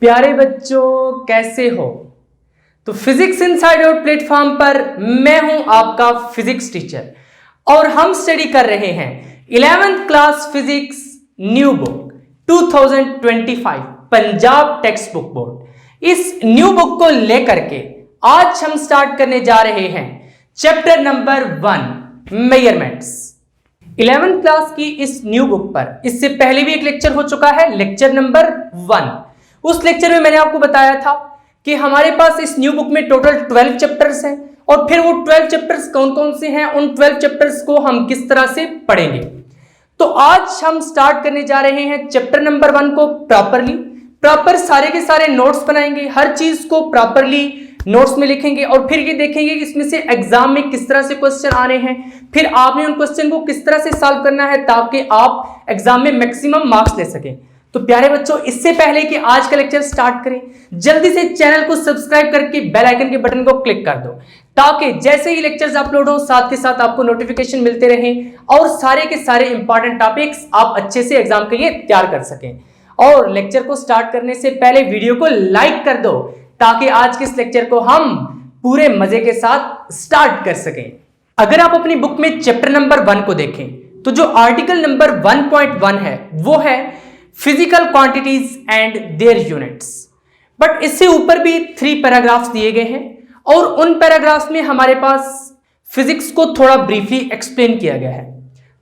प्यारे बच्चों कैसे हो। तो फिजिक्स इनसाइड आउट प्लेटफॉर्म पर मैं हूं आपका फिजिक्स टीचर और हम स्टडी कर रहे हैं 11th class physics new book 2025 Punjab text book board. इस न्यू बुक को लेकर के आज हम स्टार्ट करने जा रहे हैं chapter number 1 measurements. 11th class की इस न्यू बुक पर इससे पहले भी एक लेक्चर हो चुका है, लेक्चर नंबर 1। उस लेक्चर में मैंने आपको बताया था कि हमारे पास इस न्यू बुक में टोटल 12 चैप्टर्स हैं और फिर वो 12 चैप्टर्स कौन कौन से हैं, उन 12 चैप्टर्स को हम किस तरह से पढ़ेंगे। तो आज हम स्टार्ट करने जा रहे हैं चैप्टर नंबर 1 को प्रॉपर सारे के सारे नोट्स बनाएंगे, हर चीज को प्रॉपरली नोट्स में लिखेंगे और फिर ये देखेंगे कि इसमें से एग्जाम में किस तरह से क्वेश्चन आ रहे हैं, फिर आपने उन क्वेश्चन को किस तरह से सॉल्व करना है ताकि आप एग्जाम में मैक्सिमम मार्क्स ले सकें। तो प्यारे बच्चों, इससे पहले कि आज का लेक्चर स्टार्ट करें, जल्दी से चैनल को सब्सक्राइब करके बेल आइकन के बटन को क्लिक कर दो ताकि जैसे ही लेक्चर्स अपलोड हो साथ के साथ आपको नोटिफिकेशन मिलते रहें और सारे के सारे इंपॉर्टेंट टॉपिक्स आप अच्छे से एग्जाम के लिए तैयार कर सकें। और लेक्चर को स्टार्ट करने से पहले वीडियो को लाइक कर दो ताकि आज के इस लेक्चर को हम पूरे मजे के साथ स्टार्ट कर सकें। अगर आप अपनी बुक में चैप्टर नंबर 1 को देखें तो जो आर्टिकल नंबर 1.1 है वो है physical quantities and their units. But इससे ऊपर भी 3 पैराग्राफ्स दिए गए हैं और उन पैराग्राफ्स में हमारे पास फिजिक्स को थोड़ा ब्रीफली एक्सप्लेन किया गया है।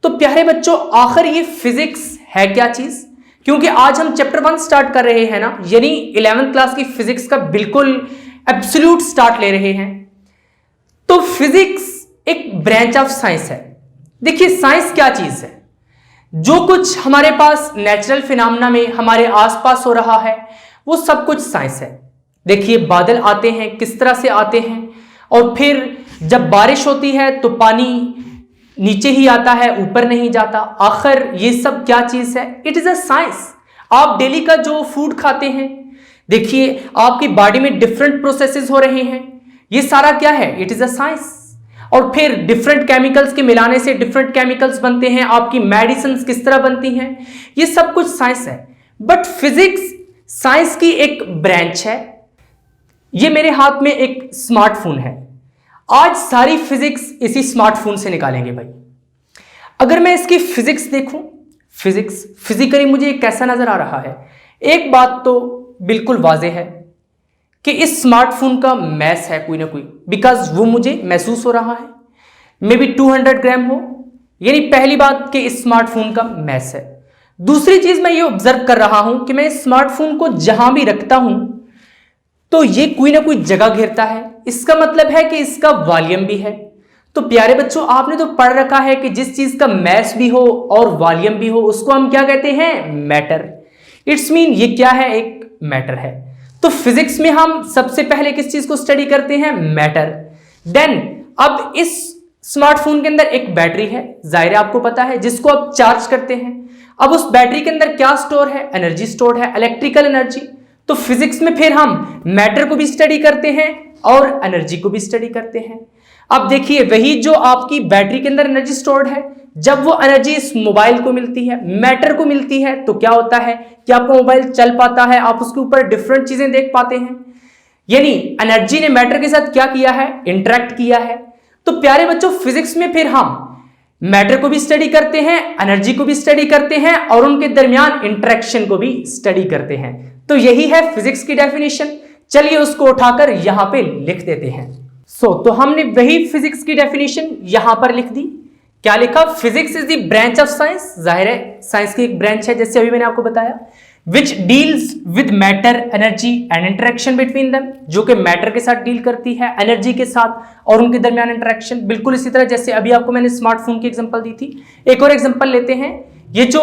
तो प्यारे बच्चों, आखिर ये फिजिक्स है क्या चीज, क्योंकि आज हम चैप्टर 1 स्टार्ट कर रहे हैं ना, यानी 11th क्लास की फिजिक्स का बिल्कुल एब्सोल्यूट स्टार्ट ले रहे हैं। तो फिजिक्स एक ब्रांच ऑफ साइंस है। देखिए साइंस क्या चीज है, जो कुछ हमारे पास नेचुरल फिनोमेना में हमारे आसपास हो रहा है वो सब कुछ साइंस है। देखिए बादल आते हैं किस तरह से आते हैं और फिर जब बारिश होती है तो पानी नीचे ही आता है, ऊपर नहीं जाता। आखिर ये सब क्या चीज है, इट इज अ साइंस। आप डेली का जो फूड खाते हैं, देखिए आपकी बॉडी में डिफरेंट प्रोसेसेस हो रहे हैं, ये सारा क्या है, इट इज अ साइंस। और फिर डिफरेंट केमिकल्स के मिलाने से डिफरेंट केमिकल्स बनते हैं, आपकी मेडिसिन किस तरह बनती हैं, ये सब कुछ साइंस है। बट फिजिक्स साइंस की एक ब्रांच है। ये मेरे हाथ में एक स्मार्टफोन है, आज सारी फिजिक्स इसी स्मार्टफोन से निकालेंगे भाई। अगर मैं इसकी फिजिक्स देखूं, फिजिक्स फिजिकली मुझे कैसा नजर आ रहा है, एक बात तो बिल्कुल वाजे है कि इस स्मार्टफोन का मैस है कोई ना कोई, बिकॉज वो मुझे महसूस हो रहा है मे बी 200 ग्राम हो, यानी पहली बात कि इस स्मार्टफोन का मैस है। दूसरी चीज मैं ये ऑब्जर्व कर रहा हूं कि मैं इस स्मार्टफोन को जहां भी रखता हूं तो ये कोई ना कोई जगह घेरता है, इसका मतलब है कि इसका वॉल्यूम भी है। तो प्यारे बच्चों, आपने तो पढ़ रखा है कि जिस चीज का मैस भी हो और वॉल्यूम भी हो उसको हम क्या कहते हैं, मैटर। इट्स मीन ये क्या है, एक मैटर है। तो फिजिक्स में हम सबसे पहले किस चीज को स्टडी करते हैं, मैटर। देन अब इस स्मार्टफोन के अंदर एक बैटरी है, जाहिर है आपको पता है, जिसको आप चार्ज करते हैं। अब उस बैटरी के अंदर क्या स्टोर है, एनर्जी स्टोर है, इलेक्ट्रिकल एनर्जी। तो फिजिक्स में फिर हम मैटर को भी स्टडी करते हैं और एनर्जी को भी स्टडी करते हैं। अब देखिए वही जो आपकी बैटरी के अंदर एनर्जी स्टोर्ड है, जब वो एनर्जी इस मोबाइल को मिलती है, मैटर को मिलती है, तो क्या होता है कि आपका मोबाइल चल पाता है, आप उसके ऊपर डिफरेंट चीजें देख पाते हैं। यानी एनर्जी ने मैटर के साथ क्या किया है, इंटरेक्ट किया है। तो प्यारे बच्चों, फिजिक्स में फिर हम मैटर को भी स्टडी करते हैं, एनर्जी को भी स्टडी करते हैं और उनके दरमियान इंटरेक्शन को भी स्टडी करते हैं। तो यही है फिजिक्स की डेफिनेशन। चलिए उसको उठाकर यहां पे लिख देते हैं। तो हमने वही फिजिक्स की डेफिनेशन यहां पर लिख दी। क्या लिखा, physics is the branch of science. जाहिर है साइंस की एक ब्रांच है, जैसे अभी मैंने आपको बताया, which deals with matter, energy and interaction between them, जो कि मैटर के साथ डील करती है, एनर्जी के साथ और उनके दरमियान इंटरेक्शन। बिल्कुल इसी तरह जैसे अभी आपको मैंने स्मार्टफोन की एग्जांपल दी थी। एक और एग्जांपल लेते हैं, ये जो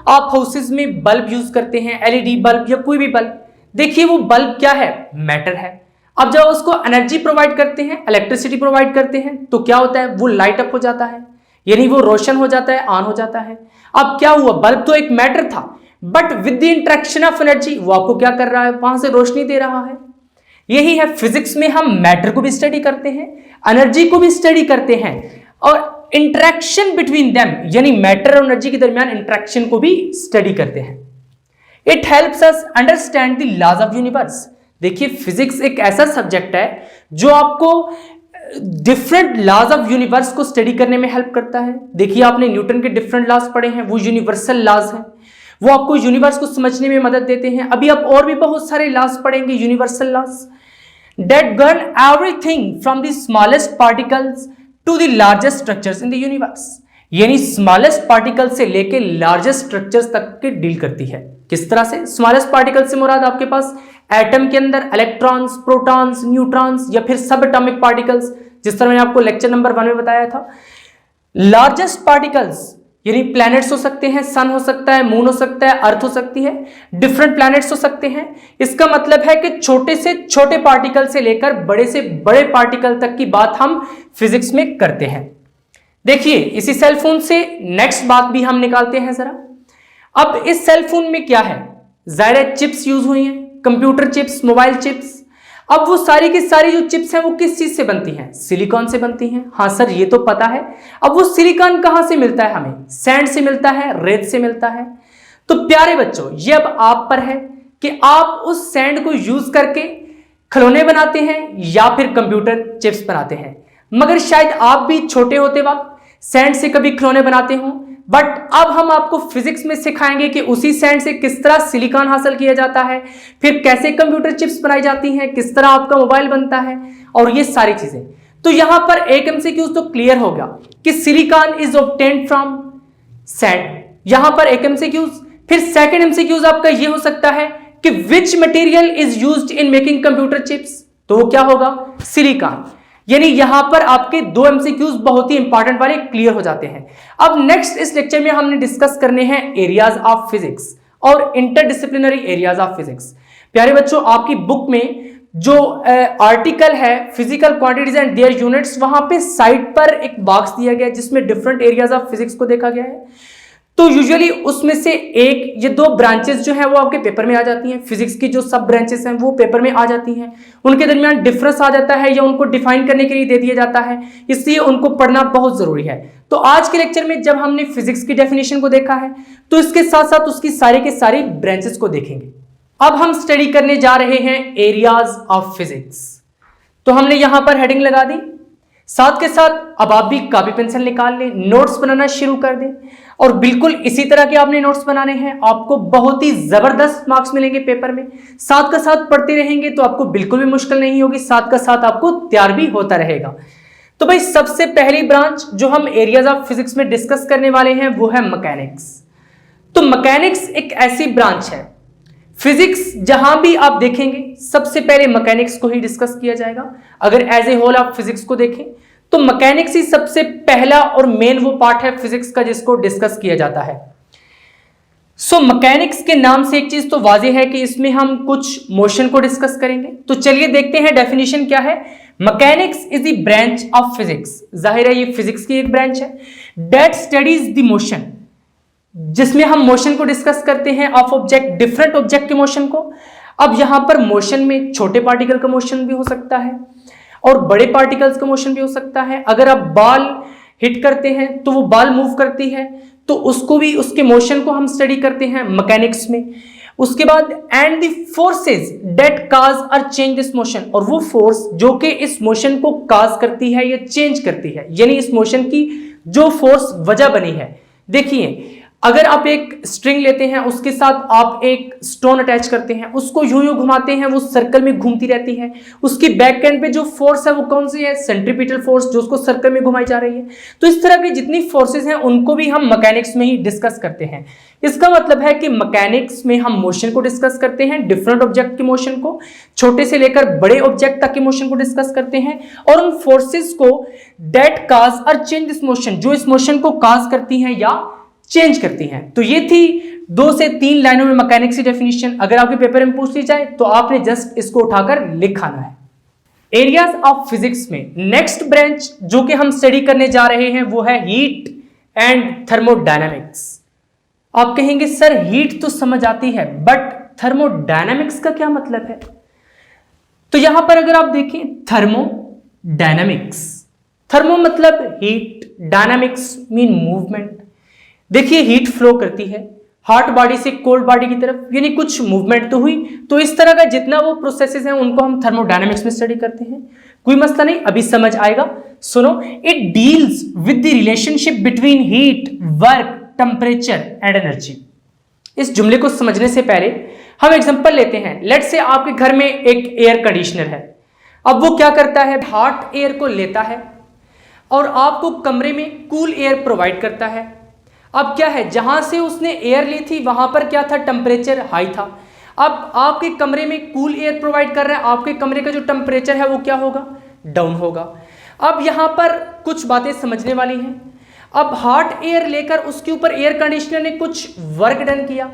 आप हाउसेज में बल्ब यूज करते हैं, एलईडी बल्ब या कोई भी बल्ब, देखिए वो बल्ब क्या है, मैटर है। अब जब उसको एनर्जी प्रोवाइड करते हैं, इलेक्ट्रिसिटी प्रोवाइड करते हैं, तो क्या होता है, वो लाइट अप हो जाता है, यानी वो रोशन हो जाता है, ऑन हो जाता है। अब क्या हुआ, बल्ब तो एक मैटर था, but with the interaction of energy वो आपको क्या कर रहा है, वहां से रोशनी दे रहा है। यही है फिजिक्स में हम मैटर को भी स्टडी करते हैं, एनर्जी को भी स्टडी करते हैं और इंटरेक्शन बिटवीन देम, यानी मैटर और एनर्जी के दरमियान इंटरेक्शन को भी स्टडी करते हैं। It helps us understand the laws of universe. देखिए फिजिक्स एक ऐसा सब्जेक्ट है जो आपको डिफरेंट लॉज ऑफ यूनिवर्स को स्टडी करने में हेल्प करता है। देखिए आपने न्यूटन के डिफरेंट लॉज पढ़े हैं, वो यूनिवर्सल लॉज हैं, वो आपको यूनिवर्स को समझने में मदद देते हैं। अभी आप और भी बहुत सारे लॉज पढ़ेंगे, universal laws that govern everything from the smallest particles to the largest structures in the universe। यानी स्मॉलेस्ट पार्टिकल से लेके लार्जेस्ट स्ट्रक्चर्स तक के डील करती है। किस तरह से? स्मॉलेस्ट पार्टिकल से मुराद आपके पास एटम के अंदर इलेक्ट्रॉन्स, प्रोटॉन्स, न्यूट्रॉन्स या फिर सब एटॉमिक पार्टिकल्स, जिस तरह मैंने आपको लेक्चर नंबर 1 में बताया था। लार्जेस्ट पार्टिकल्स यानी प्लैनेट्स हो सकते हैं, सन हो सकता है, मून हो सकता है, अर्थ हो सकती है, डिफरेंट प्लैनेट्स हो सकते हैं। इसका मतलब है कि छोटे से छोटे पार्टिकल से लेकर बड़े से बड़े पार्टिकल तक की बात हम फिजिक्स में करते हैं। देखिए इसी सेल फोन से नेक्स्ट बात भी हम निकालते हैं जरा। अब इस सेल फोन में क्या है? जाहिर चिप्स यूज हुई हैं, कंप्यूटर चिप्स, मोबाइल चिप्स। अब वो सारी की सारी जो चिप्स हैं वो किस चीज से बनती हैं? सिलिकॉन से बनती हैं। हाँ सर ये तो पता है। अब वो सिलिकॉन कहां से मिलता है हमें? सैंड से मिलता है, रेत से मिलता है। तो प्यारे बच्चों ये अब आप पर है कि आप उस सैंड को यूज करके खिलौने बनाते हैं या फिर कंप्यूटर चिप्स बनाते हैं। मगर शायद आप भी छोटे होते वक्त सैंड से कभी खिलौने बनाते हो, बट अब हम आपको फिजिक्स में सिखाएंगे कि उसी सैंड से किस तरह सिलिकॉन हासिल किया जाता है, फिर कैसे कंप्यूटर चिप्स बनाई जाती हैं, किस तरह आपका मोबाइल बनता है और ये सारी चीजें। तो यहां पर एक एमसीक्यूज तो क्लियर हो गया कि silicon is obtained from sand, यहां पर एक एमसीक्यूज। फिर सेकंड एमसीक्यूज आपका ये हो सकता है कि which material is used in making computer chips, तो वो क्या होगा? सिलिकॉन। यानी यहां पर आपके 2 एमसीक्यूज बहुत ही इंपॉर्टेंट वाले क्लियर हो जाते हैं। अब नेक्स्ट इस लेक्चर में हमने डिस्कस करने हैं एरियाज ऑफ फिजिक्स और इंटरडिसिप्लिनरी एरियाज ऑफ फिजिक्स। प्यारे बच्चों आपकी बुक में जो आर्टिकल है physical quantities and their units, वहां पे साइड पर एक बॉक्स दिया गया है जिसमें डिफरेंट एरियाज ऑफ फिजिक्स को देखा गया है। तो यूजुअली उसमें से एक ये 2 ब्रांचेस जो हैं वो आपके पेपर में आ जाती हैं। फिजिक्स की जो सब ब्रांचेस हैं वो पेपर में आ जाती हैं, उनके दरमियान डिफरेंस आ जाता है या उनको डिफाइन करने के लिए दे दिया जाता है, इसलिए उनको पढ़ना बहुत जरूरी है। तो आज के लेक्चर में जब हमने फिजिक्स की डेफिनेशन को देखा है तो इसके साथ साथ उसकी सारी के सारी ब्रांचेस को देखेंगे। अब हम स्टडी करने जा रहे हैं एरियाज ऑफ फिजिक्स। तो हमने यहां पर हेडिंग लगा दी, साथ के साथ अब आप भी कॉपी पेंसिल निकाल लें, नोट्स बनाना शुरू कर दें और बिल्कुल इसी तरह के आपने नोट्स बनाने हैं। आपको बहुत ही जबरदस्त मार्क्स मिलेंगे पेपर में। साथ का साथ पढ़ते रहेंगे तो आपको बिल्कुल भी मुश्किल नहीं होगी, साथ का साथ आपको तैयार भी होता रहेगा। तो भाई सबसे पहली ब्रांच जो हम एरियाज ऑफ फिजिक्स में डिस्कस करने वाले हैं वो है मैकेनिक्स। तो मैकेनिक्स एक ऐसी ब्रांच है फिजिक्स जहां भी आप देखेंगे सबसे पहले मैकेनिक्स को ही डिस्कस किया जाएगा। अगर एज ए होल आप फिजिक्स को देखें तो मैकेनिक्स ही सबसे पहला और मेन वो पार्ट है फिजिक्स का जिसको डिस्कस किया जाता है। सो मैकेनिक्स के नाम से एक चीज तो वाज़ेह है कि इसमें हम कुछ मोशन को डिस्कस करेंगे। तो चलिए देखते हैं डेफिनेशन क्या है। Mechanics is the branch of physics, जाहिर है ये फिजिक्स की एक ब्रांच है, दैट स्टडीज द मोशन, जिसमें हम मोशन को डिस्कस करते हैं ऑफ ऑब्जेक्ट, डिफरेंट ऑब्जेक्ट के मोशन को। अब यहां पर मोशन में छोटे पार्टिकल का मोशन भी हो सकता है और बड़े पार्टिकल्स का मोशन भी हो सकता है। अगर आप बॉल हिट करते हैं तो वो बॉल मूव करती है, तो उसको भी, उसके मोशन को हम स्टडी करते हैं मैकेनिक्स में। उसके बाद and the forces that cause और चेंज दिस मोशन, और वो फोर्स जो कि इस मोशन को काज करती है या चेंज करती है, यानी इस मोशन की जो फोर्स वजह बनी है। देखिए अगर आप एक स्ट्रिंग लेते हैं, उसके साथ आप एक स्टोन अटैच करते हैं, उसको यूं यूं घुमाते हैं, वो सर्कल में घूमती रहती है, उसकी बैक एंड पे जो फोर्स है वो कौन सी है? सेंट्रीपिटल फोर्स, जो उसको सर्कल में घुमाई जा रही है। तो इस तरह की जितनी फोर्सेस हैं उनको भी हम मैकेनिक्स में ही डिस्कस करते हैं। इसका मतलब है कि मैकेनिक्स में हम मोशन को डिस्कस करते हैं, डिफरेंट ऑब्जेक्ट के मोशन को, छोटे से लेकर बड़े ऑब्जेक्ट तक के मोशन को डिस्कस करते हैं, और उन फोर्सेस को दैट काज और चेंज दिस मोशन, जो इस मोशन को काज करती हैं या चेंज करती हैं। तो ये थी 2 से 3 लाइनों में मैकेनिक्स की डेफिनेशन। अगर आपके पेपर में पूछ ली जाए तो आपने जस्ट इसको उठाकर लिखाना है। एरियाज ऑफ फिजिक्स में नेक्स्ट ब्रांच जो कि हम स्टडी करने जा रहे हैं वो है हीट एंड थर्मोडायनामिक्स। आप कहेंगे सर हीट तो समझ आती है बट थर्मोडायनामिक्स का क्या मतलब है? तो यहां पर अगर आप देखें थर्मोडायनामिक्स, थर्मो मतलब हीट, डायनामिक्स मीन मूवमेंट। देखिए हीट फ्लो करती है हॉट बॉडी से कोल्ड बॉडी की तरफ, यानी कुछ मूवमेंट तो हुई। तो इस तरह का जितना वो प्रोसेसेस हैं उनको हम थर्मोडायनेमिक्स में स्टडी करते हैं। कोई मसला नहीं, अभी समझ आएगा। सुनो, it deals with the relationship between heat, work, temperature and energy. इस जुमले को समझने से पहले हम एग्जांपल लेते हैं। लेट्स से आपके घर में एक एयर कंडीशनर है। अब वो क्या करता है, हॉट एयर को लेता है और आपको कमरे में कूल एयर प्रोवाइड करता है। अब क्या है, जहां से उसने एयर ली थी वहां पर क्या था, टेम्परेचर हाई था। अब आपके कमरे में कूल एयर प्रोवाइड कर रहा है, आपके कमरे का जो टेम्परेचर है वो क्या होगा, डाउन होगा। अब यहां पर कुछ बातें समझने वाली हैं। अब हॉट एयर लेकर उसके ऊपर एयर कंडीशनर ने कुछ वर्क डन किया।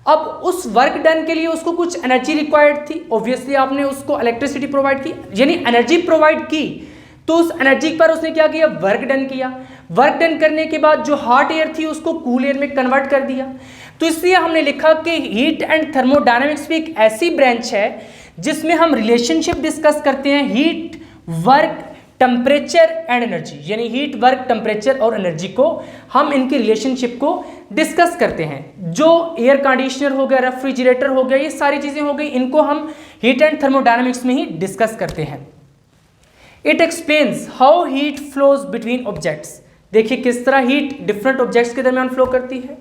अब उस वर्क डन के लिए उसको कुछ एनर्जी रिक्वायर्ड थी। ऑब्वियसली आपने उसको इलेक्ट्रिसिटी प्रोवाइड की, यानी एनर्जी प्रोवाइड की। तो उस एनर्जी पर उसने क्या किया, वर्क डन किया। वर्क डन करने के बाद जो हॉट एयर थी उसको कूल एयर में कन्वर्ट कर दिया। तो इसलिए हमने लिखा कि हीट एंड थर्मोडायनेमिक्स भी एक ऐसी ब्रांच है जिसमें हम रिलेशनशिप डिस्कस करते हैं heat, work, temperature and energy, यानी हीट, वर्क, टेम्परेचर और एनर्जी को हम इनके रिलेशनशिप को डिस्कस करते हैं। जो एयर कंडीशनर हो गया, रेफ्रिजरेटर हो गया, ये सारी चीजें हो गई, इनको हम हीट एंड थर्मोडायनेमिक्स में ही डिस्कस करते हैं। It explains how heat flows between objects. देखिए किस तरह हीट डिफरेंट ऑब्जेक्ट्स के दरमियान फ्लो करती है।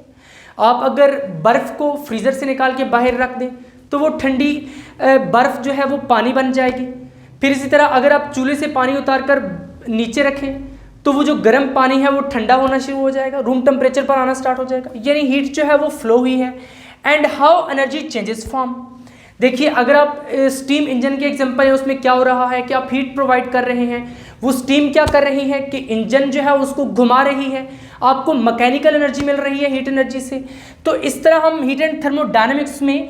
आप अगर बर्फ को फ्रीजर से निकाल के बाहर रख दें तो वो ठंडी बर्फ जो है वो पानी बन जाएगी। फिर इसी तरह अगर आप चूल्हे से पानी उतार कर नीचे रखें तो वो जो गर्म पानी है वो ठंडा होना शुरू हो जाएगा, रूम टेम्परेचर पर आना स्टार्ट हो जाएगा, यानी हीट जो है वो फ्लो हुई है। And how energy changes form. देखिए अगर आप स्टीम इंजन के एग्जांपल है, उसमें क्या हो रहा है कि आप हीट प्रोवाइड कर रहे हैं, वो स्टीम क्या कर रही है कि इंजन जो है उसको घुमा रही है, आपको मैकेनिकल एनर्जी मिल रही है हीट एनर्जी से। तो इस तरह हम हीट एंड थर्मोडायनेमिक्स में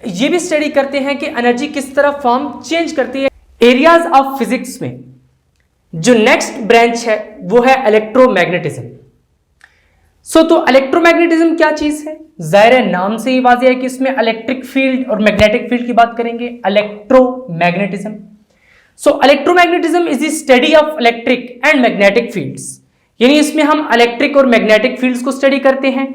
ये भी स्टडी करते हैं कि एनर्जी किस तरह फॉर्म चेंज करती है। एरियाज ऑफ फिजिक्स में जो नेक्स्ट ब्रांच है वो है इलेक्ट्रोमैग्नेटिज्म। तो इलेक्ट्रोमैग्नेटिज्म क्या चीज है, जाहिर है नाम से ही वाज़ेह है कि इसमें इलेक्ट्रिक फील्ड और मैग्नेटिक फील्ड की बात करेंगे। Electromagnetism, electromagnetism is the study of electric and magnetic fields, यानी इसमें हम इलेक्ट्रिक और मैग्नेटिक फील्ड्स को स्टडी करते हैं।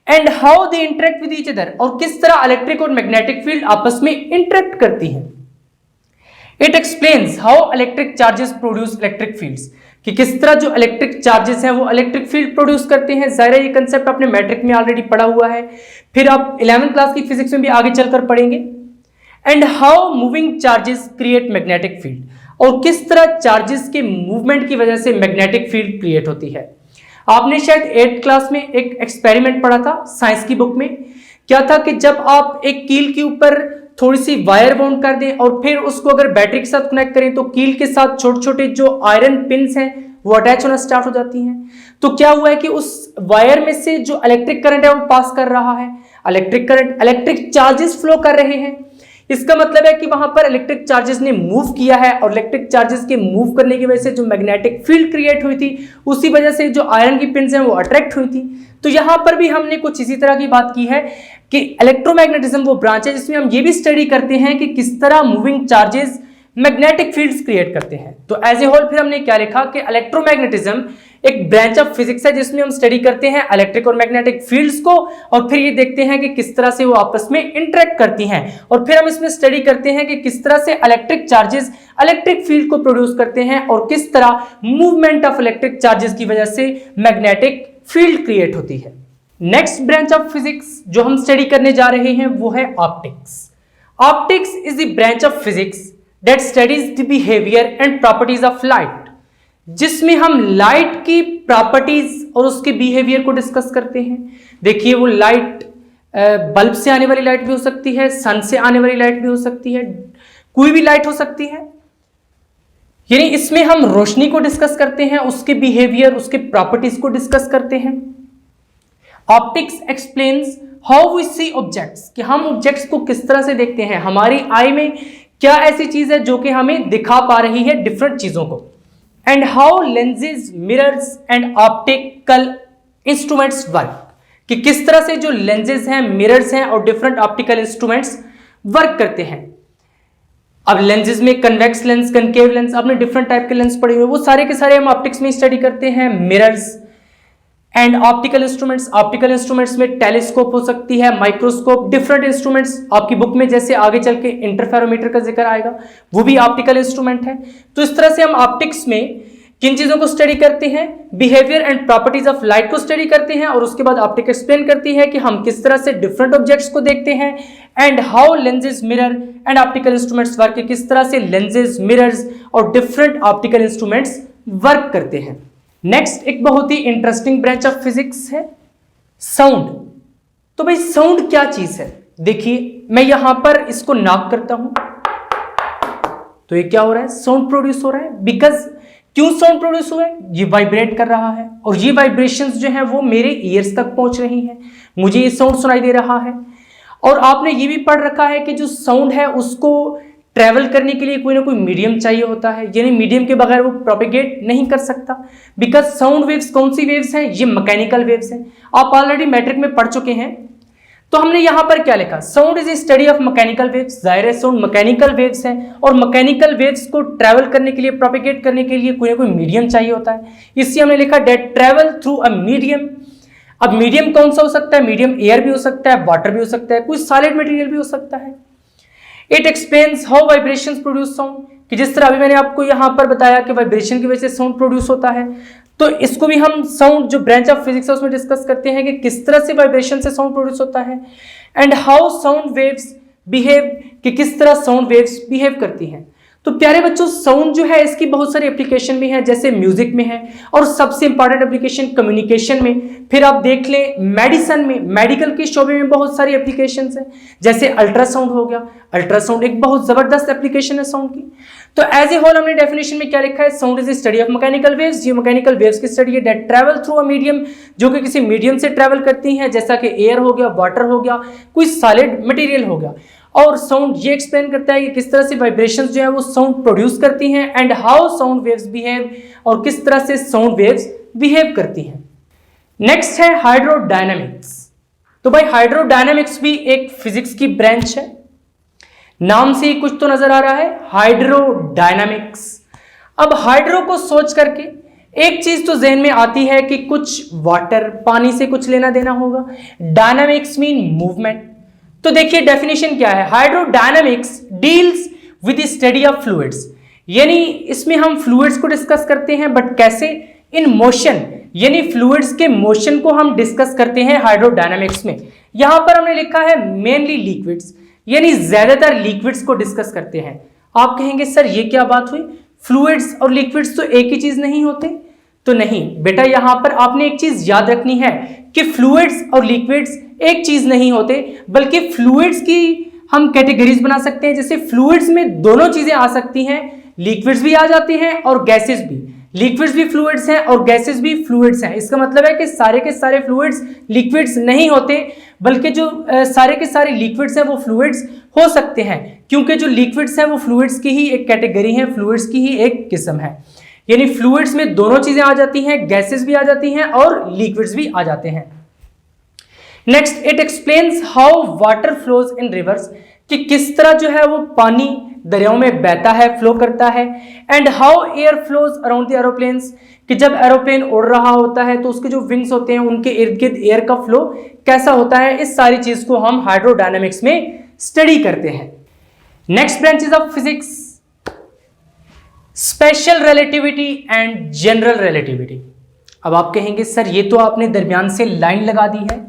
And how they interact with each other, और किस तरह इलेक्ट्रिक और मैग्नेटिक फील्ड आपस में इंटरेक्ट करती हैं। It explains how electric charges produce electric fields, कि किस तरह जो इलेक्ट्रिक चार्जेस हैं वो इलेक्ट्रिक फील्ड प्रोड्यूस करते हैं। जाहिर है ये कंसेप्ट आपने मैट्रिक में ऑलरेडी पढ़ा हुआ है, फिर आप 11th क्लास की फिजिक्स में भी आगे चलकर पढ़ेंगे। And how moving charges create magnetic field, और किस तरह चार्जेस के मूवमेंट की वजह से मैग्नेटिक फील्ड क्रिएट होती है। आपने शायद 8th क्लास में एक एक्सपेरिमेंट पढ़ा था साइंस की बुक में। क्या था कि जब आप एक कील के ऊपर थोड़ी सी वायर बाउंड कर दें और फिर उसको अगर बैटरी के साथ कनेक्ट करें तो कील के साथ छोटे छोटे जो आयरन पिन्स हैं वो अटैच होना स्टार्ट हो जाती हैं। तो क्या हुआ है कि उस वायर में से जो इलेक्ट्रिक करंट है वो पास कर रहा है, electric current, electric charges flow कर रहे हैं। इसका मतलब है कि वहां पर इलेक्ट्रिक चार्जेस ने मूव किया है और इलेक्ट्रिक चार्जेस के मूव करने की वजह से जो मैग्नेटिक फील्ड क्रिएट हुई थी उसी वजह से जो आयरन की पिन्स हैं वो अट्रैक्ट हुई थी। तो यहां पर भी हमने कुछ इसी तरह की बात की है कि इलेक्ट्रोमैग्नेटिज्म वो ब्रांच है जिसमें हम ये भी स्टडी करते हैं कि किस तरह moving charges magnetic fields create करते हैं। तो एज ए होल फिर हमने क्या लिखा कि इलेक्ट्रोमैग्नेटिज्म एक ब्रांच ऑफ फिजिक्स है जिसमें हम स्टडी करते हैं इलेक्ट्रिक और मैग्नेटिक फील्ड्स को, और फिर ये देखते हैं कि किस तरह से वो आपस में इंटरेक्ट करती हैं, और फिर हम इसमें स्टडी करते हैं कि किस तरह से इलेक्ट्रिक चार्जेस इलेक्ट्रिक फील्ड को प्रोड्यूस करते हैं और किस तरह मूवमेंट ऑफ इलेक्ट्रिक चार्जेस की वजह से मैग्नेटिक फील्ड क्रिएट होती है। नेक्स्ट ब्रांच ऑफ फिजिक्स जो हम स्टडी करने जा रहे हैं वो है optics. Optics is the branch of physics that studies the behaviour and properties of light, जिसमें हम लाइट की प्रॉपर्टीज और उसके बिहेवियर को डिस्कस करते हैं। देखिए वो लाइट बल्ब से आने वाली लाइट भी हो सकती है, सन से आने वाली लाइट भी हो सकती है, कोई भी लाइट हो सकती है, यानी इसमें हम रोशनी को डिस्कस करते हैं, उसके बिहेवियर, उसके प्रॉपर्टीज को डिस्कस करते हैं। Optics explains how we see objects, कि हम ऑब्जेक्ट्स को किस तरह से देखते हैं, हमारी आई में क्या ऐसी चीज है जो कि हमें दिखा पा रही है डिफरेंट चीजों को। And how lenses, mirrors and optical instruments work, कि किस तरह से जो लेंसेज हैं, मिरर्स हैं और डिफरेंट ऑप्टिकल इंस्ट्रूमेंट्स वर्क करते हैं। अब लेंसेज में कन्वेक्स लेंस, कनकेव लेंस, आपने डिफरेंट टाइप के लेंस पढ़े हुए, वो सारे के सारे हम ऑप्टिक्स में स्टडी करते हैं। मिरर्स, एंड ऑप्टिकल इंस्ट्रूमेंट्स में टेलीस्कोप हो सकती है, माइक्रोस्कोप, डिफरेंट इंस्ट्रूमेंट्स आपकी बुक में जैसे आगे चल के इंटरफेरोमीटर का जिक्र आएगा वो भी ऑप्टिकल इंस्ट्रूमेंट है। तो इस तरह से हम ऑप्टिक्स में किन चीजों को स्टडी करते हैं, behaviour and properties of light को स्टडी करते हैं, और उसके बाद ऑप्टिक एक्सप्लेन करती है कि हम किस तरह से डिफरेंट ऑब्जेक्ट्स को देखते हैं and how lenses, mirror and optical instruments work, किस तरह से लेंसेज, मिरर्स और डिफरेंट ऑप्टिकल इंस्ट्रूमेंट्स वर्क करते हैं। नेक्स्ट एक बहुत ही इंटरेस्टिंग ब्रांच ऑफ फिजिक्स है साउंड। तो भाई साउंड क्या चीज है, देखिए मैं यहां पर इसको नॉक करता हूं तो ये क्या हो रहा है, साउंड प्रोड्यूस हो रहा है। बिकॉज क्यों साउंड प्रोड्यूस हुआ है, ये वाइब्रेट कर रहा है और ये वाइब्रेशंस जो है वो मेरे ईयर्स तक पहुंच रही हैं, मुझे ये साउंड सुनाई दे रहा है। और आपने ये भी पढ़ रखा है कि जो साउंड है उसको ट्रैवल करने के लिए कोई ना कोई मीडियम चाहिए होता है, यानी मीडियम के बगैर वो प्रोपेगेट नहीं कर सकता। बिकॉज साउंड वेव्स कौन सी वेव्स हैं, ये मैकेनिकल वेव्स हैं, आप ऑलरेडी मैट्रिक में पढ़ चुके हैं। तो हमने यहां पर क्या लिखा, sound is a study of mechanical waves. जाहिर है साउंड मैकेनिकल वेव्स हैं और मैकेनिकल वेव्स को ट्रैवल करने के लिए, प्रोपेगेट करने के लिए कोई ना कोई मीडियम चाहिए होता है, इसलिए हमने लिखा that travel through a medium. अब मीडियम कौन सा हो सकता है, मीडियम एयर भी हो सकता है, वाटर भी हो सकता है, कोई सॉलिड मटेरियल भी हो सकता है। It explains how vibrations produce sound, कि जिस तरह अभी मैंने आपको यहां पर बताया कि वाइब्रेशन की वजह से साउंड प्रोड्यूस होता है, तो इसको भी हम साउंड जो ब्रांच ऑफ फिजिक्स है उसमें डिस्कस करते हैं कि किस तरह से वाइब्रेशन से साउंड प्रोड्यूस होता है। And how sound waves behave, कि किस तरह साउंड वेव्स बिहेव करती हैं। तो प्यारे बच्चों साउंड जो है इसकी बहुत सारी एप्लीकेशन भी हैं, जैसे म्यूजिक में है और सबसे इंपॉर्टेंट एप्लीकेशन कम्युनिकेशन में। फिर आप देख लें मेडिसिन में, मेडिकल के शोबे में बहुत सारी एप्लीकेशंस हैं, जैसे अल्ट्रासाउंड हो गया, अल्ट्रासाउंड एक बहुत जबरदस्त एप्लीकेशन है साउंड की। तो एज ए होल हमने डेफिनेशन में क्या लिखा है, sound is study of mechanical waves. ये मैकेनिकल वेव्स की स्टडी है that travel through a medium, जो कि किसी मीडियम से ट्रैवल करती हैं, जैसा कि एयर हो गया, वाटर हो गया, कोई सॉलिड मटेरियल हो गया। और साउंड ये एक्सप्लेन करता है कि किस तरह से वाइब्रेशंस जो है वो साउंड प्रोड्यूस करती हैं and how sound waves behave, और किस तरह से साउंड वेव्स बिहेव करती हैं। नेक्स्ट है हाइड्रोडायनामिक्स। तो भाई हाइड्रोडायनामिक्स भी एक फिजिक्स की ब्रांच है, नाम से ही कुछ तो नजर आ रहा है, हाइड्रोडायनामिक्स। अब हाइड्रो को सोच करके एक चीज तो जहन में आती है कि कुछ वाटर, पानी से कुछ लेना देना होगा। Dynamics mean movement. तो देखिए डेफिनेशन क्या है, hydrodynamics deals with the study of fluids, यानी इसमें हम फ्लूइड्स को डिस्कस करते हैं, बट कैसे, इन मोशन, यानी फ्लूइड्स के मोशन को हम डिस्कस करते हैं हाइड्रोडायनामिक्स में। यहां पर हमने लिखा है मेनली लिक्विड्स, यानी ज्यादातर लिक्विड्स को डिस्कस करते हैं। आप कहेंगे सर ये क्या बात हुई, फ्लूइड्स और लिक्विड्स तो एक ही चीज नहीं होते। तो नहीं बेटा, यहां पर आपने एक चीज याद रखनी है कि फ्लूइड्स और लिक्विड्स एक चीज नहीं होते, बल्कि फ्लूइड्स की हम कैटेगरीज बना सकते हैं। जैसे फ्लूइड्स में दोनों चीजें आ सकती हैं, लिक्विड्स भी आ जाती हैं और गैसेस भी। लिक्विड्स भी फ्लूइड्स हैं और गैसेस भी फ्लूइड्स हैं। इसका मतलब है कि सारे के सारे फ्लूइड्स लिक्विड्स नहीं होते, बल्कि जो सारे के सारे लिक्विड्स हैं वो फ्लूइड्स हो सकते हैं, क्योंकि जो लिक्विड्स हैं वो फ्लूइड्स की ही एक कैटेगरी है, फ्लूइड्स की ही एक किस्म है। यानी फ्लूइड्स में दोनों चीजें आ जाती हैं, गैसेस भी आ जाती हैं और लिक्विड्स भी आ जाते हैं। Next, it explains how water flows in reverse, कि किस तरह जो है वो पानी दरियाओं में बहता है, फ्लो करता है। And how air flows around the aeroplanes, कि जब एरोप्लेन उड़ रहा होता है तो उसके जो विंग्स होते हैं उनके इर्द गिर्द एयर का फ्लो कैसा होता है। इस सारी चीज को हम हाइड्रोडायनामिक्स में स्टडी करते हैं। Next branches of physics, special relativity and general relativity. अब आप कहेंगे सर ये तो आपने दरमियान से लाइन लगा दी है।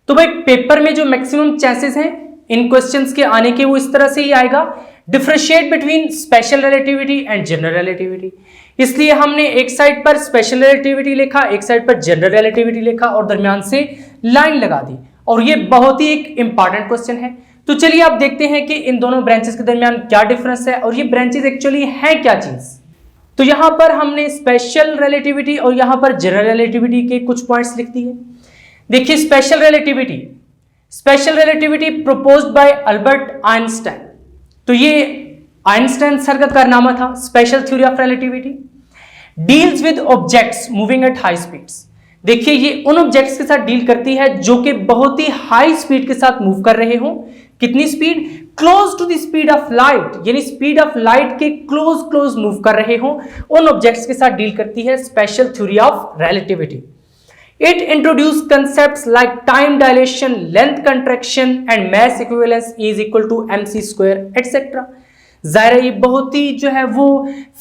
तो भाई पेपर में जो मैक्सिमम चांसेस हैं इन क्वेश्चंस के आने के वो इस तरह से ही आएगा, differentiate between special relativity and general relativity. इसलिए हमने एक साइड पर स्पेशल रिलेटिविटी लिखा, एक साइड पर जनरल रिलेटिविटी लिखा और दरमियान से लाइन लगा दी। और ये बहुत ही एक इंपॉर्टेंट क्वेश्चन है। तो चलिए आप देखते हैं कि इन दोनों ब्रांचेस के दरमियान क्या डिफरेंस है और ये ब्रांचेस एक्चुअली है क्या चीज। तो यहां पर हमने स्पेशल रिलेटिविटी और यहां पर जनरल रिलेटिविटी के कुछ पॉइंट्स लिख दिए। देखिए special relativity proposed by Albert Einstein. तो ये आइंस्टाइन सर का कारनामा था। Special theory of relativity deals with objects moving at high speeds. देखिए ये उन ऑब्जेक्ट्स के साथ डील करती है जो कि बहुत ही हाई स्पीड के साथ मूव कर रहे हों। कितनी speed? Close to the speed of light, यानी स्पीड ऑफ लाइट के क्लोज मूव कर रहे हों, उन ऑब्जेक्ट्स के साथ डील करती है special theory of relativity. It introduced concepts like time dilation, length contraction and mass equivalence is equal to mc square etc. जाहिर है ये बहुत ही जो है वो